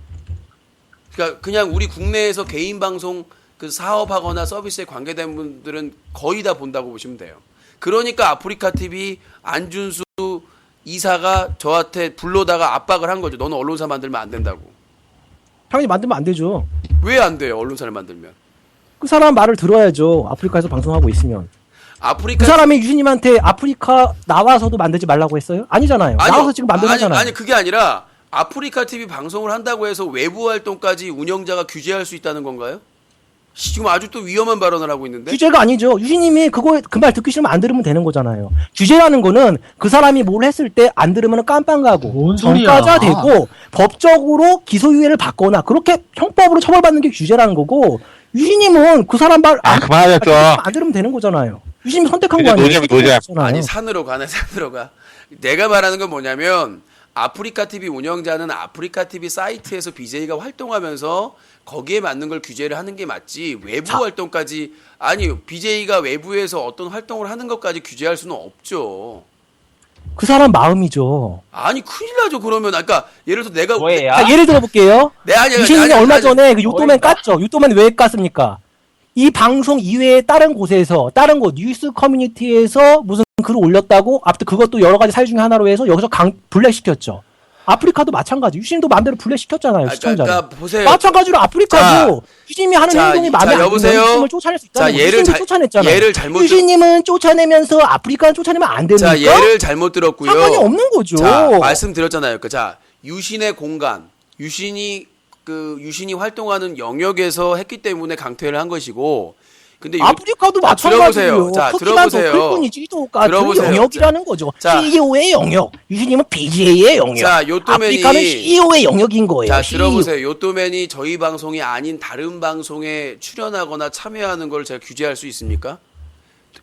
그러니까 그냥 우리 국내에서 개인 방송 그 사업하거나 서비스에 관계된 분들은 거의 다 본다고 보시면 돼요. 그러니까 아프리카 TV 안준수 이사가 저한테 불러다가 압박을 한 거죠. 너는 언론사 만들면 안 된다고. 당연히 만들면 안 되죠. 왜 안 돼요? 언론사를 만들면. 그 사람 말을 들어야죠. 아프리카에서 방송하고 있으면. 아프리카 그 사람이 유신님한테 아프리카 나와서도 만들지 말라고 했어요? 아니잖아요. 나와서 지금 만들잖아요. 아니 그게 아니라 아프리카 TV 방송을 한다고 해서 외부 활동까지 운영자가 규제할 수 있다는 건가요? 지금 아주 또 위험한 발언을 하고 있는데. 규제가 아니죠. 유신님이 그 말 듣기 싫으면 안 들으면 되는 거잖아요. 규제라는 거는 그 사람이 뭘 했을 때 안 들으면 깜빵 가고 뭔 소리야. 전과자 되고 법적으로 기소유예를 받거나 그렇게 형법으로 처벌받는 게 규제라는 거고 유신님은 그 사람 말 그만하셨죠. 안 들으면 되는 거잖아요. 유신님이 선택한 거 아니에요? 노잼. 아니 산으로 가네 산으로 가. 내가 말하는 건 뭐냐면 아프리카 TV 운영자는 아프리카 TV 사이트에서 BJ가 활동하면서 거기에 맞는 걸 규제를 하는 게 맞지 외부 활동까지 아니 BJ가 외부에서 어떤 활동을 하는 것까지 규제할 수는 없죠. 그 사람 마음이죠. 아니 큰일 나죠 그러면. 그러니까 예를 들어서 내가 뭐예요? 자, 예를 들어볼게요. 유신님이 얼마 전에 그 요도맨 깠죠. 요도맨 왜 깠습니까? 이 방송 이외에 다른 곳에서 다른 곳 뉴스 커뮤니티에서 무슨 글을 올렸다고 아무튼 그것도 여러 가지 사유 중에 하나로 해서 여기서 블랙시켰죠. 아프리카도 마찬가지. 유신님도 마음대로 블랙시켰잖아요. 시청자를. 그러니까 보세요. 마찬가지로 아프리카도 유신님이 하는 자, 행동이 마음에 안 여보세요? 들면 유신님을 쫓아낼 수 있다는 거예요. 예를 유신님을 쫓아냈잖아요. 예를 잘못 유신님은 쫓아내면서 아프리카는 쫓아내면 안 됩니까? 자 예를 잘못 들었고요. 상관이 없는 거죠. 자 말씀드렸잖아요. 자 유신의 공간 유신이 활동하는 영역에서 했기 때문에 강퇴를 한 것이고 근데 아프리카도 자, 마찬가지예요. 자, 크기만 더 들어보세요. 클 뿐이지 또 같은 들어보세요. 영역이라는 거죠. 자. CEO의 영역, 유신님은 BJ의 영역. 자, 요또맨이- 아프리카는 CEO의 영역인 거예요. 자 CEO. 들어보세요. 요또맨이 저희 방송이 아닌 다른 방송에 출연하거나 참여하는 걸 제가 규제할 수 있습니까?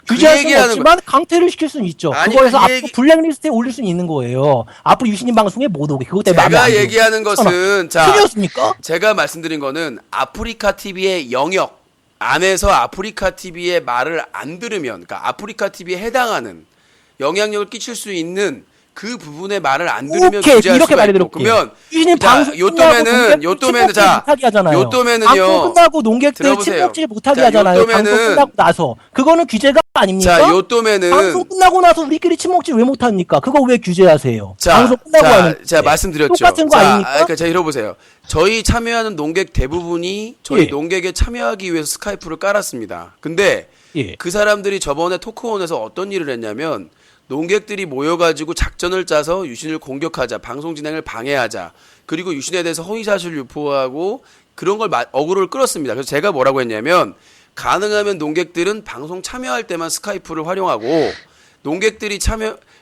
규제할 수는 얘기하는 없지만 강퇴를 시킬 수는 있죠. 아니, 그거에서 그 앞으로 얘기- 블랙리스트에 올릴 수는 있는 거예요. 앞으로 유신님 방송에 못 오게. 그것 때문에 마음에 안 제가 들어. 얘기하는 것은 자 틀렸습니까? 제가 말씀드린 거는 아프리카 TV의 영역 안에서 아프리카 TV의 말을 안 들으면 그러니까 아프리카 TV에 해당하는 영향력을 끼칠 수 있는 그 부분의 말을 안 들으면 오케이 규제할 이렇게 수가 말해드릴게요. 있고 그러면 유신님 자, 방송 요또맨은 자 요또맨은요 방송 끝나고 농객들 들어보세요. 침묵질 못하게 자, 하잖아요. 요또맨은- 방송 끝나고 나서 그거는 규제가 아닙니까? 자 요또맨은 방송 끝나고 나서 우리끼리 침묵질 왜 못합니까? 그거 왜 규제하세요? 자, 방송 끝나고 하는 자 말씀드렸죠. 똑같은 거 자, 아닙니까? 그러니까 자 들어보세요. 저희 참여하는 농객 대부분이 저희 예. 농객에 참여하기 위해서 스카이프를 깔았습니다. 근데 예. 그 사람들이 저번에 토크온에서 어떤 일을 했냐면 농객들이 모여가지고 작전을 짜서 유신을 공격하자, 방송 진행을 방해하자, 그리고 유신에 대해서 허위사실 유포하고 그런 걸 어그로를 끌었습니다. 그래서 제가 뭐라고 했냐면 가능하면 농객들은 방송 참여할 때만 스카이프를 활용하고 농객들이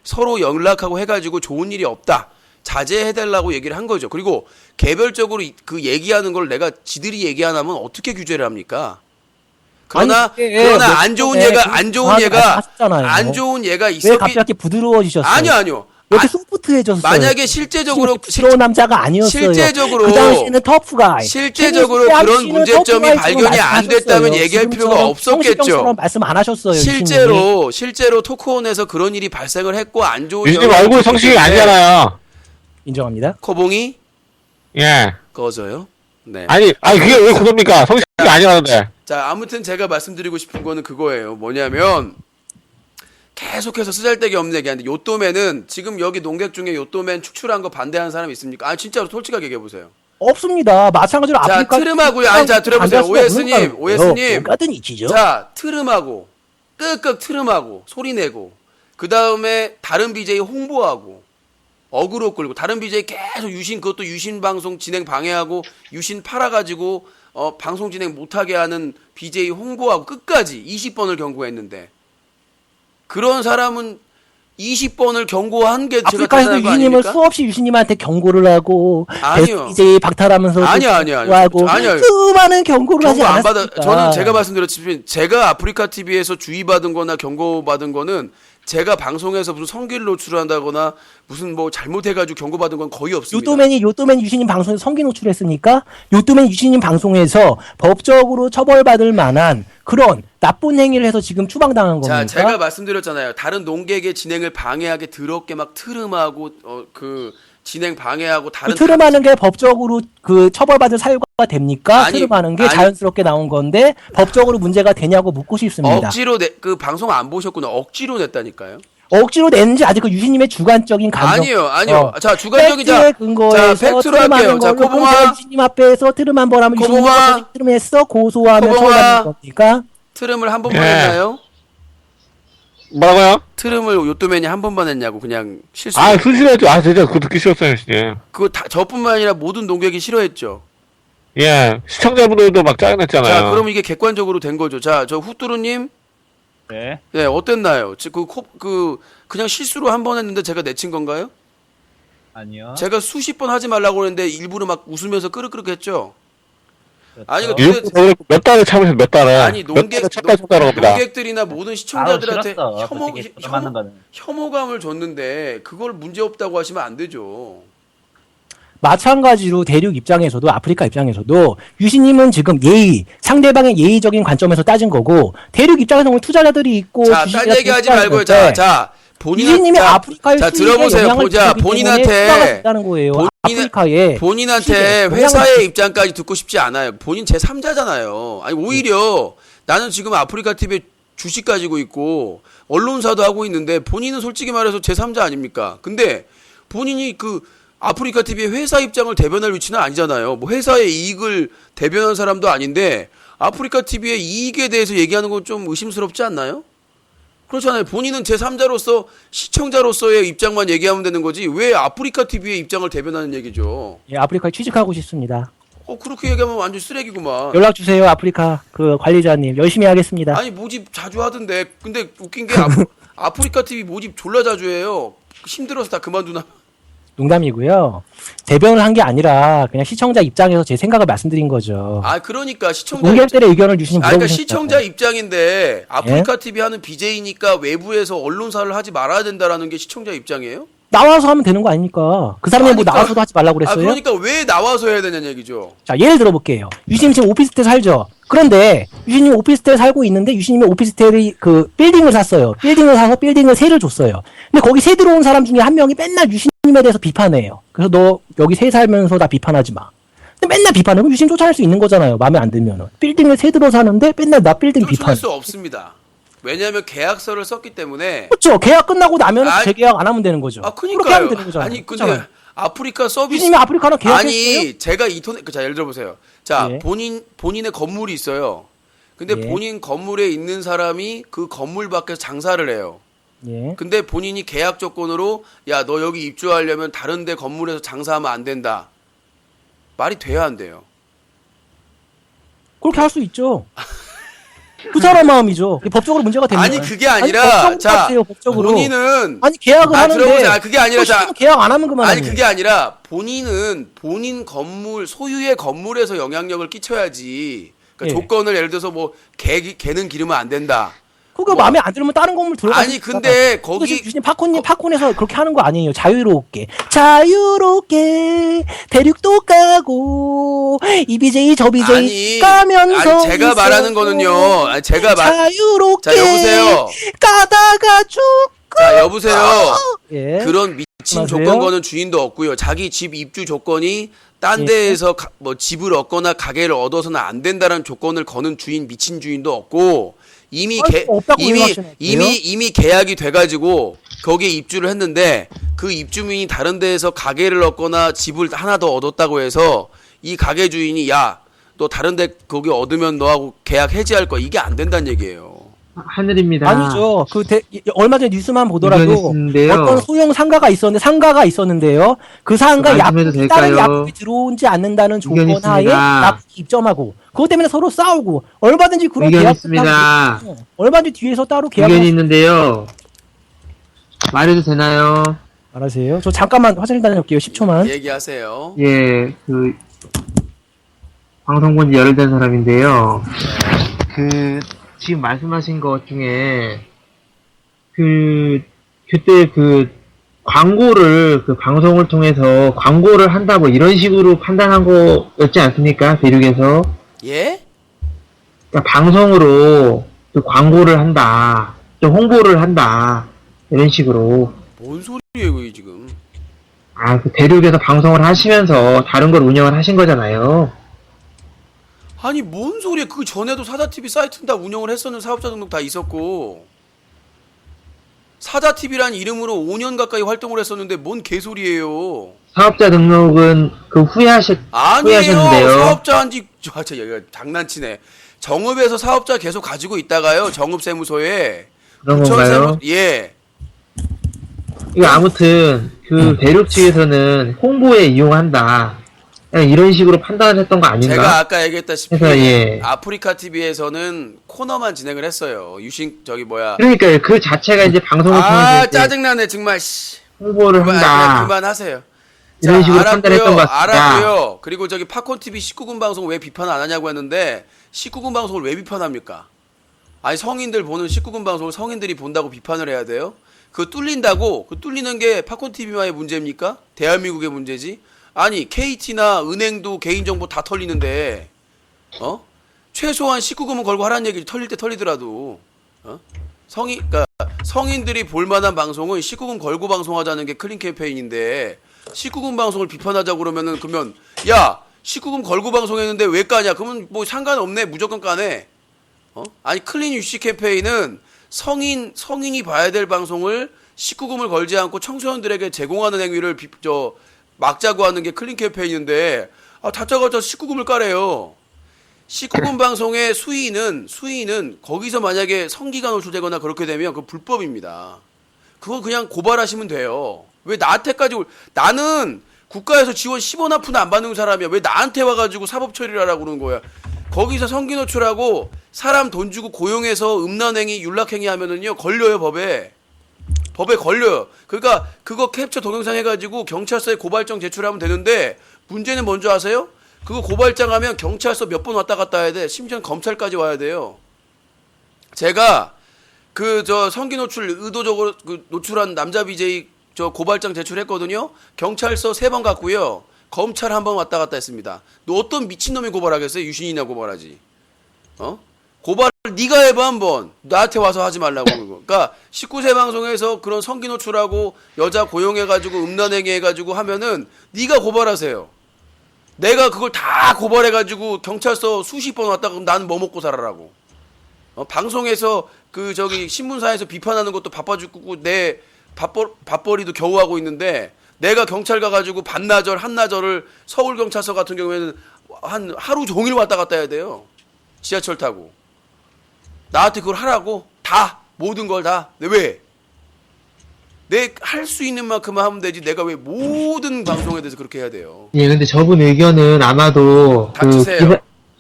서로 연락하고 해가지고 좋은 일이 없다. 자제해달라고 얘기를 한 거죠. 그리고 개별적으로 그 얘기하는 걸 내가 지들이 얘기 안 하면 어떻게 규제를 합니까? 그러나 안 좋은 얘가 왜 갑자기 부드러워지셨어요? 아니요. 왜 이렇게 소프트해졌어요? 만약에 실제적으로 부드러운 남자가 아니었어요. 실제적으로 그 당시에는 터프가 실제적으로 그런 문제점이 발견이 안 됐다면 얘기할 필요가 없었겠죠. 말씀 안 하셨어요. 실제로 토크온에서 그런 일이 발생을 했고 안 좋은 유진님 얼굴 성식이 아니잖아요. 인정합니다. 코봉이 예. 꺼져요. 네. 아니 그게 왜 그럽니까? 성식이 아니라는데. 자, 아무튼 제가 말씀드리고 싶은 거는 그거예요. 뭐냐면 계속해서 쓰잘데기 없는 얘기하는데 요또맨은 지금 여기 농객 중에 요또맨 축출한 거 반대하는 사람 있습니까? 아 진짜로 솔직하게 얘기해 보세요. 없습니다. 마찬가지로 자, 아프리카 트름하고요. 아니 자 들어보세요. 오예스님. 같은 이치죠. 자, 트름하고 끄끄 트름하고 소리 내고 그다음에 다른 BJ 홍보하고 어그로 끌고 다른 BJ 계속 그것도 유신 방송 진행 방해하고 유신 팔아 가지고 방송 진행 못 하게 하는 BJ 홍보하고 끝까지 20번을 경고했는데 그런 사람은 20번을 경고한 게 제가 아프리카에서 대단한 거 유신님을 아닙니까? 수없이 유신님한테 경고를 하고 아니요. 이제 박탈하면서 아니요. 하고 아니요. 수많은 경고를 하지 경고 안 않았습니까? 저는 제가 말씀드렸지만 제가 아프리카 TV에서 주의받은 거나 경고받은 거는 제가 방송에서 무슨 성기를 노출한다거나 무슨 뭐 잘못해가지고 경고받은 건 거의 없습니다. 요또맨 유신님 방송에서 성기 노출했으니까 요또맨 유신님 방송에서 법적으로 처벌받을 만한 그런 나쁜 행위를 해서 지금 추방당한 겁니까? 자, 제가 말씀드렸잖아요. 다른 농객의 진행을 방해하게 더럽게 막 트름하고 그 진행 방해하고 다른 그 트름하는 게 법적으로 그 처벌받을 사유가 됩니까? 트름하는 게 자연스럽게 나온 건데 법적으로 문제가 되냐고 묻고 싶습니다. 억지로 그 방송 안 보셨구나. 억지로 냈다니까요. 억지로 냈는지 아직 그 유신님의 주관적인 감정. 아니요. 자, 주관적인 팩트에 근거해서 팩트로 할게요. 자, 코봉아. 제가 유신님 앞에서 트름 한 번 하면 유신님 코봉아. 앞에서 트름했어 고소하면 코봉아. 처벌받는 겁니까? 트름을 한 번만 예. 했나요? 뭐라고요? 트름을 요또맨이 한 번만 했냐고 그냥 실수. 순실했죠. 진짜 그거 듣기 싫었어요, 유진님. 그거 저뿐만 아니라 모든 농객이 싫어했죠. 예. 시청자분들도 막 짜증냈잖아요. 자, 그러면 이게 객관적으로 된 거죠. 자, 저 후뚜루님, 네, 어땠나요? 그냥 실수로 한 번 했는데 제가 내친 건가요? 아니요. 제가 수십 번 하지 말라고 그랬는데 일부러 막 웃으면서 끄르끄르했죠. 아니 이거 몇 달을 참으셨어요, 몇 달을. 아니 참다라고 합니다. 농객들이나 모든 시청자들한테 혐오감을 줬는데 그걸 문제 없다고 하시면 안 되죠. 마찬가지로 대륙 입장에서도 아프리카 입장에서도 유신님은 지금 상대방의 예의적인 관점에서 따진 거고 대륙 입장에서는 투자자들이 있고 자, 딴 얘기하지 말고요. 자, 유신님이 아프리카의 들어보세요. 본인한테 아프리카에 회사의 입장까지 듣고 싶지 않아요. 본인 제 3자잖아요. 아니 오히려 나는 지금 아프리카 TV에 주식 가지고 있고 언론사도 하고 있는데 본인은 솔직히 말해서 제 3자 아닙니까? 근데 본인이 그 아프리카 TV의 회사 입장을 대변할 위치는 아니잖아요. 뭐 회사의 이익을 대변한 사람도 아닌데 아프리카 TV의 이익에 대해서 얘기하는 건 좀 의심스럽지 않나요? 그렇잖아요. 본인은 제3자로서 시청자로서의 입장만 얘기하면 되는 거지 왜 아프리카 TV의 입장을 대변하는 얘기죠. 예, 아프리카에 취직하고 싶습니다. 그렇게 얘기하면 완전 쓰레기구만. 연락 주세요, 아프리카 그 관리자님. 열심히 하겠습니다. 아니 모집 자주 하던데 근데 웃긴 게 아프리카 TV 모집 졸라 자주 해요. 힘들어서 다 그만두나. 농담이고요. 대변을 한 게 아니라 그냥 시청자 입장에서 제 생각을 말씀드린 거죠. 그러니까 시청자 농객들의 의견을 주시면 그러니까 시청자 입장인데 아프리카 TV 하는 BJ니까 외부에서 언론사를 하지 말아야 된다라는 게 시청자 입장이에요? 나와서 하면 되는 거 아닙니까? 그 사람이 뭐 나와서도 하지 말라고 그랬어요? 그러니까 왜 나와서 해야 되냐는 얘기죠. 자, 예를 들어볼게요. 유신님 지금 오피스텔 살죠? 그런데 유신님 오피스텔 살고 있는데 유신님이 오피스텔이 그 빌딩을 샀어요. 빌딩을 사서 빌딩을 세를 줬어요. 근데 거기 세 들어온 사람 중에 한 명이 맨날 유신님에 대해서 비판해요. 그래서 너 여기 세 살면서 나 비판하지 마. 근데 맨날 비판해. 그럼 유신 쫓아낼 수 있는 거잖아요. 마음에 안 들면은. 빌딩을 세 들어 사는데 맨날 나 빌딩 비판해. 쫓아낼 수 없습니다. 왜냐하면 계약서를 썼기 때문에. 그렇죠. 계약 끝나고 나면 재계약 안 하면 되는 거죠. 그러니까요. 그렇게 하면 되는 거잖아요. 아니 근데 아프리카 서비스. 유신님이 아프리카랑 계약했어요? 아니 제가 자 예를 들어보세요. 자 예. 본인의 건물이 있어요. 근데 예. 본인 건물에 있는 사람이 그 건물 밖에서 장사를 해요. 예. 근데 본인이 계약 조건으로 야 너 여기 입주하려면 다른 데 건물에서 장사하면 안 된다. 말이 돼야 안 돼요. 그렇게 할 수 있죠. 그 사람 마음이죠. 법적으로 문제가 됩니다. 아니 그게 아니라 자 법적으로. 본인은 아니 계약을 하는데 들어보세요. 그게 아니라 자 계약 안 하면 그만. 아니 그게 아니라 본인은 본인 건물 소유의 건물에서 영향력을 끼쳐야지. 그러니까 예. 조건을 예를 들어서 뭐 개는 기르면 안 된다. 그거 뭐. 마음에 안 들면 다른 건물 들어가. 아니 근데 거기 주신 팝콘에서 그렇게 하는 거 아니에요. 자유롭게 대륙도 까고 이 BJ 저 BJ 까면서 아니 제가 말하는 거는요. 아니 제가 자유롭게 자 여보세요. 까다가 쭉. 자 여보세요. 예. 그런 미친 맞아요? 조건 거는 주인도 없고요. 자기 집 입주 조건이 딴 예. 데에서 뭐 집을 얻거나 가게를 얻어서는 안 된다는 조건을 거는 주인 미친 주인도 없고 이미 아니, 없다고 생각하시는 거예요? 이미 계약이 돼가지고 거기에 입주를 했는데 그 입주민이 다른 데에서 가게를 얻거나 집을 하나 더 얻었다고 해서 이 가게 주인이 야 너 다른 데 거기 얻으면 너하고 계약 해지할 거야 이게 안 된다는 얘기예요. 하늘입니다. 아니죠. 얼마 전에 뉴스만 보더라도 의견있는데요. 어떤 소형 상가가 있었는데요. 그 상가 말씀해도 약국이 다른 될까요? 약국이 들어오지 않는다는 조건 의견있습니다. 하에 약국이 입점하고 그것 때문에 서로 싸우고 얼마든지 그런 의견 계약 있습니다. 얼마든지 뒤에서 따로 계약 의견이 있는데요. 말해도 되나요? 말하세요. 저 잠깐만 화장실 다녀올게요. 10초만. 얘기하세요. 예, 방송 본지 열흘 된 사람인데요. 지금 말씀하신 것 중에, 그때 광고를, 방송을 통해서 광고를 한다고 이런 식으로 판단한 거였지 않습니까? 대륙에서. 예? 그러니까 방송으로 광고를 한다. 좀 홍보를 한다. 이런 식으로. 뭔 소리예요 그게 지금? 대륙에서 방송을 하시면서 다른 걸 운영을 하신 거잖아요. 아니 뭔 소리야? 그 전에도 사자TV 사이트는 다 운영을 했었는 사업자 등록 다 있었고 사자TV라는 이름으로 5년 가까이 활동을 했었는데 뭔 개소리예요? 사업자 등록은 후회하셨는데요. 아니에요. 사업자 한지 저 얘가 장난치네. 정읍에서 사업자 계속 가지고 있다가요. 정읍세무소에 그런 건가요? 예. 이거 아무튼 대륙 측에서는 홍보에 이용한다. 그냥 이런 식으로 판단을 했던 거 아닌가? 제가 아까 얘기했다시피 그래서, 예. 아프리카 TV에서는 코너만 진행을 했어요. 그러니까요. 그 자체가 이제 방송을 통해서 이제 짜증나네 정말. 씨. 홍보를 한다. 그만하세요. 이런 식으로 판단했던 것 같습니다. 알았고요. 그리고 팝콘 TV 19금 방송 왜 비판 안 하냐고 했는데 19금 방송을 왜 비판합니까? 아니 성인들 보는 19금 방송을 성인들이 본다고 비판을 해야 돼요? 그 뚫린다고? 그 뚫리는 게 팝콘 TV만의 문제입니까? 대한민국의 문제지? 아니 KT나 은행도 개인정보 다 털리는데 최소한 19금은 걸고 하라는 얘기지. 털릴 때 털리더라도 그러니까 성인들이 볼만한 방송은 19금 걸고 방송하자는 게 클린 캠페인인데 19금 방송을 비판하자고 그러면 야 19금 걸고 방송했는데 왜 까냐? 그러면 뭐 상관없네. 무조건 까네. 아니 클린 UC 캠페인은 성인이 봐야 될 방송을 19금을 걸지 않고 청소년들에게 제공하는 행위를 막자고 하는 게 클린 캠페인인데 다짜고짜 19금을 까래요. 19금 방송의 수위는 거기서 만약에 성기가 노출되거나 그렇게 되면 그건 불법입니다. 그거 그냥 고발하시면 돼요. 왜 나한테까지 나는 국가에서 지원 10원 하프는 안 받는 사람이야. 왜 나한테 와가지고 사법 처리를 하라고 그러는 거야. 거기서 성기 노출하고 사람 돈 주고 고용해서 음란행위 윤락행위 하면은요 걸려요. 법에 걸려요. 그러니까 그거 캡처 동영상 해가지고 경찰서에 고발장 제출하면 되는데 문제는 뭔지 아세요? 그거 고발장 하면 경찰서 몇 번 왔다 갔다 해야 돼. 심지어 검찰까지 와야 돼요. 제가 성기 노출 의도적으로 노출한 남자 BJ 고발장 제출했거든요. 경찰서 3번 갔고요. 검찰 1번 왔다 갔다 했습니다. 너 어떤 미친놈이 고발하겠어요? 유신이나 고발하지. 고발을 네가 해봐 한번. 나한테 와서 하지 말라고 그거. 그러니까 19세 방송에서 그런 성기 노출하고 여자 고용해가지고 음란행위 해가지고 하면은 네가 고발하세요. 내가 그걸 다 고발해가지고 경찰서 수십 번 왔다 그럼 나는 뭐 먹고 살아라고. 방송에서 신문사에서 비판하는 것도 바빠 죽고 내 밥벌이도 겨우 하고 있는데 내가 경찰 가가지고 반나절 한나절을 서울경찰서 같은 경우에는 한 하루 종일 왔다 갔다 해야 돼요. 지하철 타고. 나한테 그걸 하라고? 다 모든 걸 다. 왜? 내 할 수 있는 만큼만 하면 되지. 내가 왜 모든 방송에 대해서 그렇게 해야 돼요? 예, 근데 저분 의견은 아마도 닥치세요.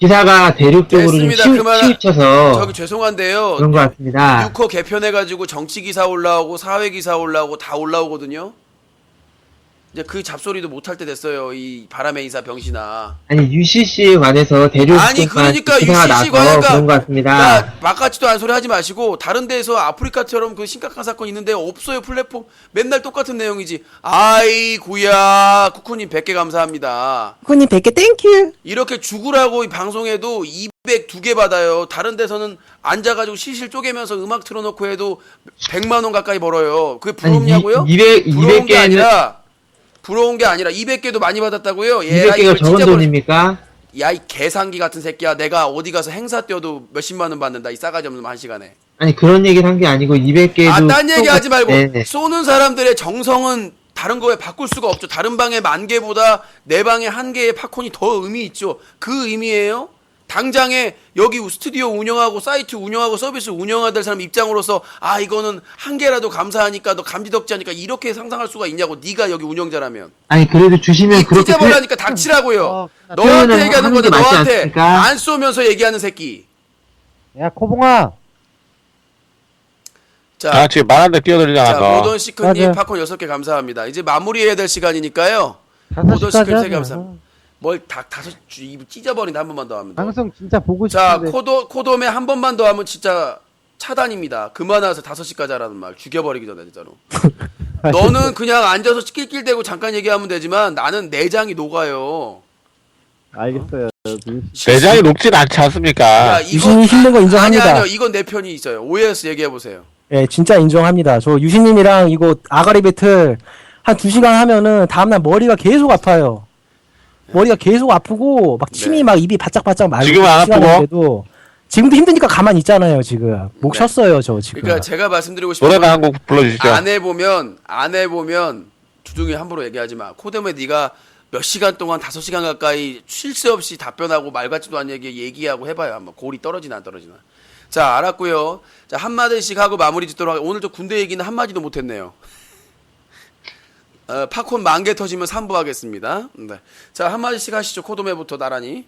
기사가 대륙 쪽으로 좀 됐습니다. 치우쳐서 저기 죄송한데요. 그런 것 같습니다. 6호 개편해가지고 정치 기사 올라오고 사회 기사 올라오고 다 올라오거든요. 이제 그 잡소리도 못할 때 됐어요. 이 바람의 인사 병신아. 아니 UCC에 관해서 대륙 아니, 쪽만 그러니까 기사가 UCC 나서 관해가- 그런 것 같습니다. 그러니까 막 같지도 않은 소리 하지 마시고 다른 데서 아프리카처럼 그 심각한 사건 있는데 없어요. 플랫폼 맨날 똑같은 내용이지. 아이구야 쿠쿠님 100개 감사합니다. 쿠님 100개 땡큐. 이렇게 죽으라고 이 방송에도 202개 받아요. 다른 데서는 앉아가지고 실실 쪼개면서 음악 틀어놓고 해도 100만 원 가까이 벌어요. 그게 부럽냐고요? 200개는 부러운 게 아니라 200개도 많이 받았다고요? 200개가 적은 돈입니까? 야, 이 계산기 같은 새끼야. 내가 어디 가서 행사 뛰어도 몇십만 원 받는다. 이 싸가지 없는 한 시간에. 아니 그런 얘기를 한 게 아니고 200개도 딴 얘기 하지 말고 네. 쏘는 사람들의 정성은 다른 거에 바꿀 수가 없죠. 다른 방에 10,000개보다 내 방에 1개의 팝콘이 더 의미 있죠. 그 의미예요? 당장에 여기 스튜디오 운영하고 사이트 운영하고 서비스 운영해야 될 사람 입장으로서 아 이거는 1개라도 감사하니까 너 감지덕지하니까 이렇게 상상할 수가 있냐고. 네가 여기 운영자라면. 아니 그래도 주시면 그렇게 찢어버리니까 닥치라고요. 너한테 표현을 얘기하는 하는 건데 게 맞지 너한테 않습니까? 안 쏘면서 얘기하는 새끼. 야 코봉아. 자, 지금 말하는데 뛰어들지 자, 않아서. 모던 시크님 맞아. 팝콘 6개 감사합니다. 이제 마무리해야 될 시간이니까요. 5시까지 모던 시크님 3개 하자. 감사합니다. 뭘 다섯 입 찢어버린다. 한 번만 더 하면. 더. 방송 진짜 보고 자, 싶은데. 코돔에 한 번만 더 하면 진짜 차단입니다. 그만해서 5시까지 하라는 말. 죽여버리기 전에 진짜로. 너는 그냥 앉아서 낄낄대고 잠깐 얘기하면 되지만 나는 내장이 녹아요. 알겠어요. 내장이 높진 않지 않습니까? 야, 유신이 힘든 거 인정합니다. 아니요. 이건 내 편이 있어요. OS 얘기해보세요. 예, 진짜 인정합니다. 저 유신님이랑 이거 아가리 배틀 한 2시간 하면은 다음날 머리가 계속 아파요. 머리가 계속 아프고 막 침이 네. 막 입이 바짝바짝 말고 지금은 안 아프고? 지금도 힘드니까 가만히 있잖아요. 지금 목 네. 쉬었어요. 저 지금. 그러니까 제가 말씀드리고 싶은 노래나 건 한 곡 불러주시죠. 안 해보면 주둥이 함부로 얘기하지 마. 코뎀에 네가 몇 시간 동안 5시간 가까이 쉴 새 없이 답변하고 말 같지도 않은 얘기하고 해봐요. 한번 골이 떨어지나 안 떨어지나. 자, 알았고요. 자, 한마디씩 하고 마무리 짓도록 하겠습니다. 오늘 저 군대 얘기는 한마디도 못했네요. 팝콘 10,000개 터지면 3부 하겠습니다. 네. 자, 한마디씩 하시죠. 코돔에부터 나란히.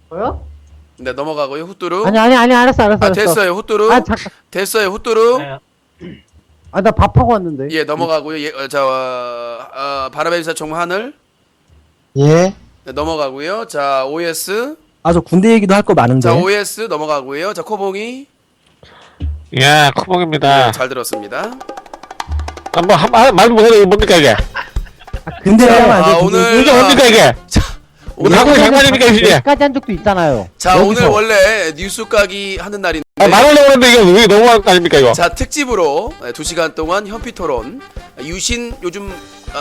뭐요? 네, 넘어가고요. 후뚜루. 아니 알았어. 됐어요. 후뚜루. 아 잠깐. 됐어요. 후뚜루. 아 나 밥하고 왔는데. 예, 넘어가고요. 예, 바람의 기사 정무 하늘. 예. 네, 넘어가고요. 자, OS. 아, 저 군대 얘기도 할 거 많은데. 자, OS 넘어가고요. 자, 코봉이. 예, 쿠봉입니다. 네, 잘 들었습니다. 말 못해도 이게 뭡니까 이게? 군대 얘기하면 안 돼. 오늘 이게 뭡니까 이게? 오늘 하고 장난입니까 이게? 여기까지 한 적도 있잖아요. 자, 여기서. 오늘 원래 뉴스 까기 하는 날인데 말하려고 했는데 이게 왜 너무한 거 아닙니까 이거? 자, 특집으로 2시간 동안 현피 토론. 유신 요즘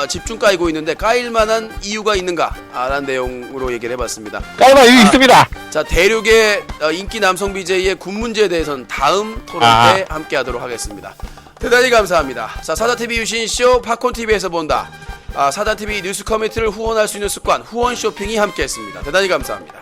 집중 까이고 있는데 까일 만한 이유가 있는가? 라는 내용으로 얘기를 해봤습니다. 깔바 이유 있습니다. 자, 대륙의 인기 남성 BJ의 군 문제에 대해서는 다음 토론 때 함께 하도록 하겠습니다. 대단히 감사합니다. 자, 사자TV 유신쇼 팝콘TV에서 본다. 사자TV 뉴스 커뮤니티를 후원할 수 있는 습관 후원 쇼핑이 함께 했습니다. 대단히 감사합니다.